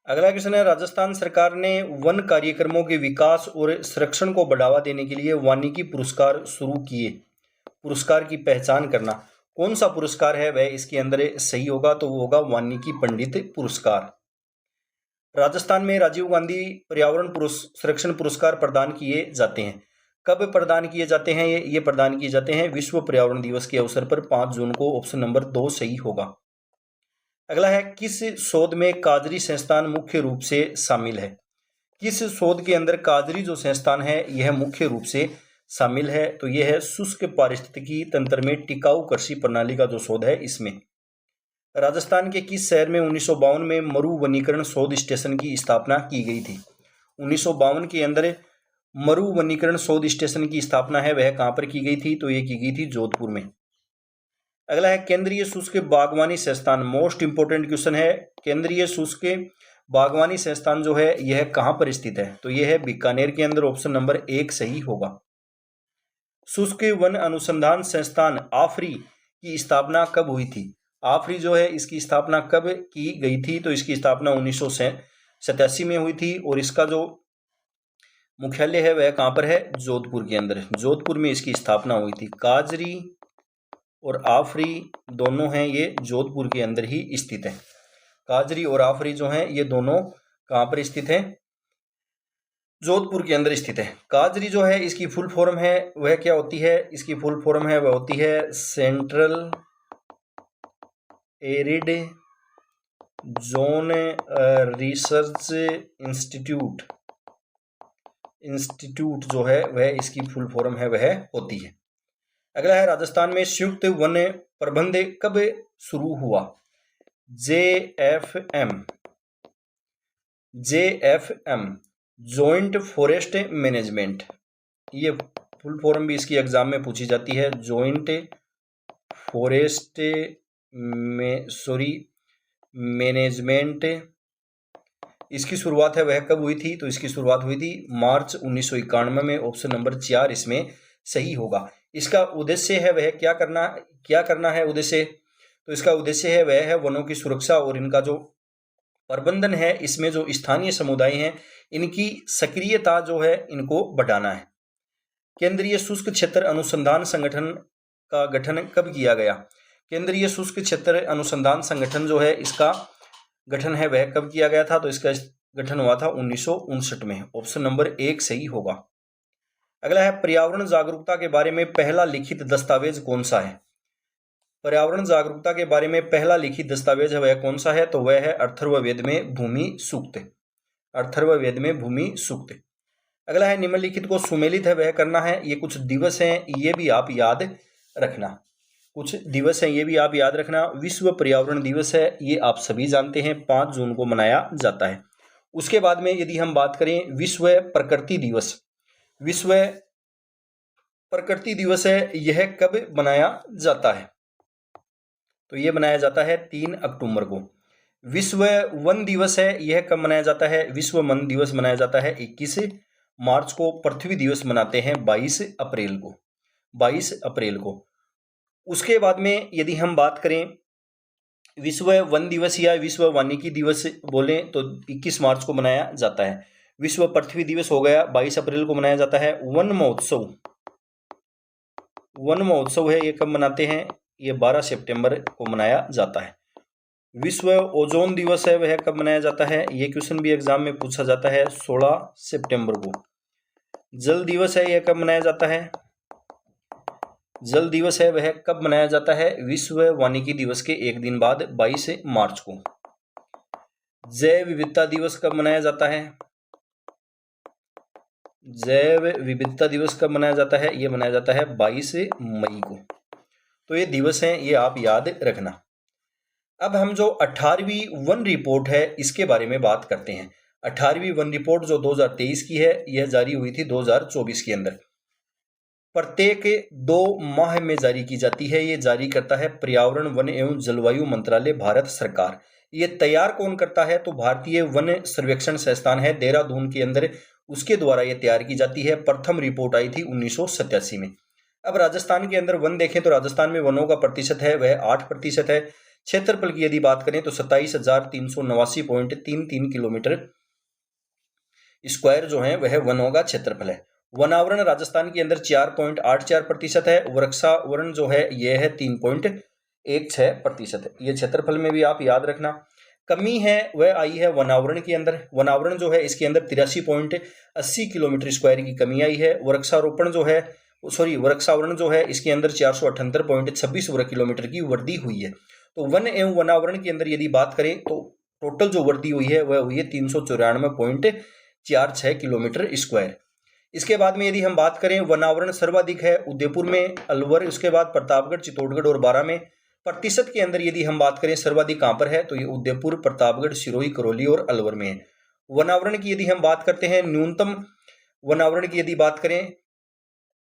Speaker 1: अगला क्वेश्चन है राजस्थान सरकार ने वन कार्यक्रमों के विकास और संरक्षण को बढ़ावा देने के लिए वानिकी पुरस्कार शुरू किए। पुरस्कार की पहचान करना, कौन सा पुरस्कार है वह इसके अंदर सही होगा? तो वो होगा वानिकी पंडित पुरस्कार। राजस्थान में राजीव गांधी पर्यावरण संरक्षण पुरस्कार प्रदान किए जाते हैं। कब प्रदान किए जाते हैं? ये प्रदान किए जाते हैं विश्व पर्यावरण दिवस के अवसर पर 5 जून को। ऑप्शन नंबर 2 सही होगा। अगला है, किस शोध में काजरी संस्थान मुख्य रूप से शामिल है? किस शोध के अंदर काजरी जो संस्थान है यह मुख्य रूप से शामिल है? तो यह है शुष्क पारिस्थितिकी तंत्र में टिकाऊ कृषि प्रणाली का जो शोध है इसमें। राजस्थान के किस शहर में 1952 में मरु वनीकरण शोध स्टेशन की स्थापना की गई थी? 1952 के अंदर मरु वनीकरण शोध स्टेशन की स्थापना है वह कहां पर की गई थी? तो ये की गई थी जोधपुर में। अगला है, केंद्रीय शुष्क बागवानी संस्थान। मोस्ट इंपोर्टेंट क्वेश्चन है, केंद्रीय शुष्क बागवानी संस्थान जो है यह कहां पर स्थित है? तो यह है बीकानेर के अंदर। ऑप्शन नंबर 1 सही होगा। शुष्क वन अनुसंधान संस्थान आफरी की स्थापना कब हुई थी? आफरी जो है इसकी स्थापना कब की गई थी? तो इसकी स्थापना 1987 में हुई थी और इसका जो मुख्यालय है वह कहां पर है? जोधपुर के अंदर। जोधपुर में इसकी स्थापना हुई थी। काजरी और आफरी दोनों हैं ये जोधपुर के अंदर ही स्थित है। काजरी और आफरी जो हैं ये दोनों कहां पर स्थित हैं? जोधपुर के अंदर स्थित है। काजरी जो है इसकी फुल फॉर्म है वह क्या होती है? इसकी फुल फॉर्म है वह होती है central arid zone research institute जो है वह इसकी फुल फॉर्म है वह होती है। अगला है, राजस्थान में संयुक्त वन प्रबंध कब शुरू हुआ? JFM joint forest management. ये फुल फॉर्म भी इसकी एग्जाम में पूछी जाती है। Joint forest management. इसकी शुरुआत है वह कब हुई थी? तो इसकी शुरुआत हुई थी मार्च 1991 में। ऑप्शन नंबर 4 इसमें सही होगा। इसका उद्देश्य है वह क्या करना है उद्देश्य? तो इसका उद्देश्य है वह है वनों की सुरक्षा और इनका जो प्रबंधन है इसमें जो स्थानीय समुदाय हैं इनकी सक्रियता जो है इनको बढ़ाना है। केंद्रीय शुष्क क्षेत्र अनुसंधान संगठन का गठन कब किया गया? केंद्रीय शुष्क क्षेत्र अनुसंधान संगठन जो है इसका गठन है वह कब किया गया था? तो इसका गठन हुआ था 1959 में। ऑप्शन नंबर 1 सही होगा। अगला है, पर्यावरण जागरूकता के बारे में पहला लिखित दस्तावेज कौन सा है? पर्यावरण जागरूकता के बारे में पहला लिखित दस्तावेज है वह कौन सा है? तो वह है अथर्ववेद में भूमि सूक्त। अथर्ववेद में भूमि सूक्त। अगला है, निम्नलिखित को सुमेलित है वह करना है। ये कुछ दिवस हैं ये भी आप याद रखना। कुछ दिवस हैं ये भी आप याद रखना। विश्व पर्यावरण दिवस है ये आप सभी जानते हैं 5 जून को मनाया जाता है। उसके बाद में यदि हम बात करें विश्व प्रकृति दिवस। विश्व प्रकृति दिवस है यह कब मनाया जाता है? तो यह मनाया जाता है 3 अक्टूबर को। विश्व वन दिवस है यह कब मनाया जाता है? विश्व वन दिवस मनाया जाता है 21 मार्च को। पृथ्वी दिवस मनाते हैं 22 अप्रैल को। 22 अप्रैल को। उसके बाद में यदि हम बात करें विश्व वन दिवस या विश्व वानिकी दिवस बोलें तो 21 मार्च को मनाया जाता है। विश्व पृथ्वी दिवस हो गया 22 अप्रैल को मनाया जाता है। वन महोत्सव है ये कब मनाते हैं? ये 12 सितंबर को मनाया जाता है। विश्व ओजोन दिवस है वह कब मनाया जाता है? ये क्वेश्चन भी एग्जाम में पूछा जाता है 16 सितंबर को। जल दिवस है यह कब मनाया जाता है? जल दिवस है वह कब मनाया जाता है? विश्व वानिकी दिवस के एक दिन बाद 22 मार्च को। जैव विविधता दिवस कब मनाया जाता है? जैव विविधता दिवस कब मनाया जाता है? ये मनाया जाता है 22 मई को। तो ये दिवस हैं ये आप याद रखना। अब हम जो 18वीं वन रिपोर्ट है इसके बारे में बात करते हैं। 18वीं वन रिपोर्ट जो 2023 की है यह जारी हुई थी 2024 के अंदर। प्रत्येक 2 माह में जारी की जाती है। ये जारी करता है पर्यावरण वन एवं जलवायु मंत्रालय भारत सरकार। ये तैयार कौन करता है? तो भारतीय वन सर्वेक्षण संस्थान है देहरादून के अंदर, उसके द्वारा ये तैयार की जाती है। प्रथम रिपोर्ट आई थी 1987 में। अब राजस्थान के अंदर वन देखें तो राजस्थान में वनों का प्रतिशत है वह 8% है। क्षेत्रफल की यदि बात करें तो 27,389.33 किलोमीटर स्क्वायर जो है वह वनों का क्षेत्रफल है। वनावरण राजस्थान के अंदर 4.84% है। वृक्षावरण जो है यह है 3.16% है। ये क्षेत्रफल में भी आप याद रखना। कमी है वह आई है वनावरण के अंदर। वनावरण जो है इसके अंदर 83.80 किलोमीटर स्क्वायर की कमी आई है। वृक्षावरण जो है इसके अंदर 478.26 वर्ग किलोमीटर की वृद्धि हुई है। तो वन एवं वनावरण के अंदर यदि बात करें तो टोटल जो वृद्धि हुई है वह हुई है 394.46 किलोमीटर स्क्वायर। इसके बाद में यदि हम बात करें वनावरण सर्वाधिक है उदयपुर में, अलवर, उसके बाद प्रतापगढ़, चित्तौड़गढ़ और बारां में। प्रतिशत के अंदर यदि हम बात करें सर्वाधिक कहां पर है तो ये उदयपुर, प्रतापगढ़, सिरोही, करौली और अलवर में है। वनावरण की यदि हम बात करते हैं, न्यूनतम वनावरण की यदि बात करें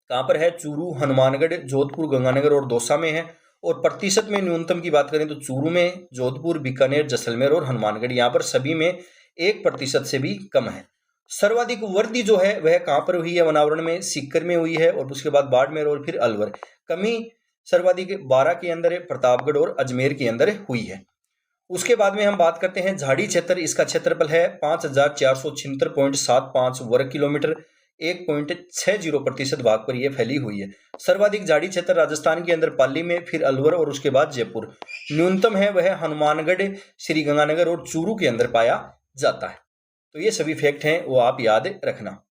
Speaker 1: कहां पर है, चूरू, हनुमानगढ़, जोधपुर, गंगानगर और दौसा में है। और प्रतिशत में न्यूनतम की बात करें तो चूरू में, जोधपुर, बीकानेर, जैसलमेर और हनुमानगढ़, यहाँ पर सभी में 1% से भी कम है। सर्वाधिक वृद्धि जो है वह कहां पर हुई है वनावरण में, सीकर में हुई है और उसके बाद बाड़मेर और फिर अलवर। कमी सर्वाधिक बारां के अंदर है, प्रतापगढ़ और अजमेर के अंदर हुई है। उसके बाद में हम बात करते हैं झाड़ी क्षेत्र। इसका क्षेत्रफल है 5476.75 वर्ग किलोमीटर, 1.60% भाग पर यह फैली हुई है। सर्वाधिक झाड़ी क्षेत्र राजस्थान के अंदर पाली में, फिर अलवर और उसके बाद जयपुर। न्यूनतम है वह हनुमानगढ़, श्रीगंगानगर और चूरू के अंदर पाया जाता है। तो ये सभी फैक्ट हैं वो आप याद रखना।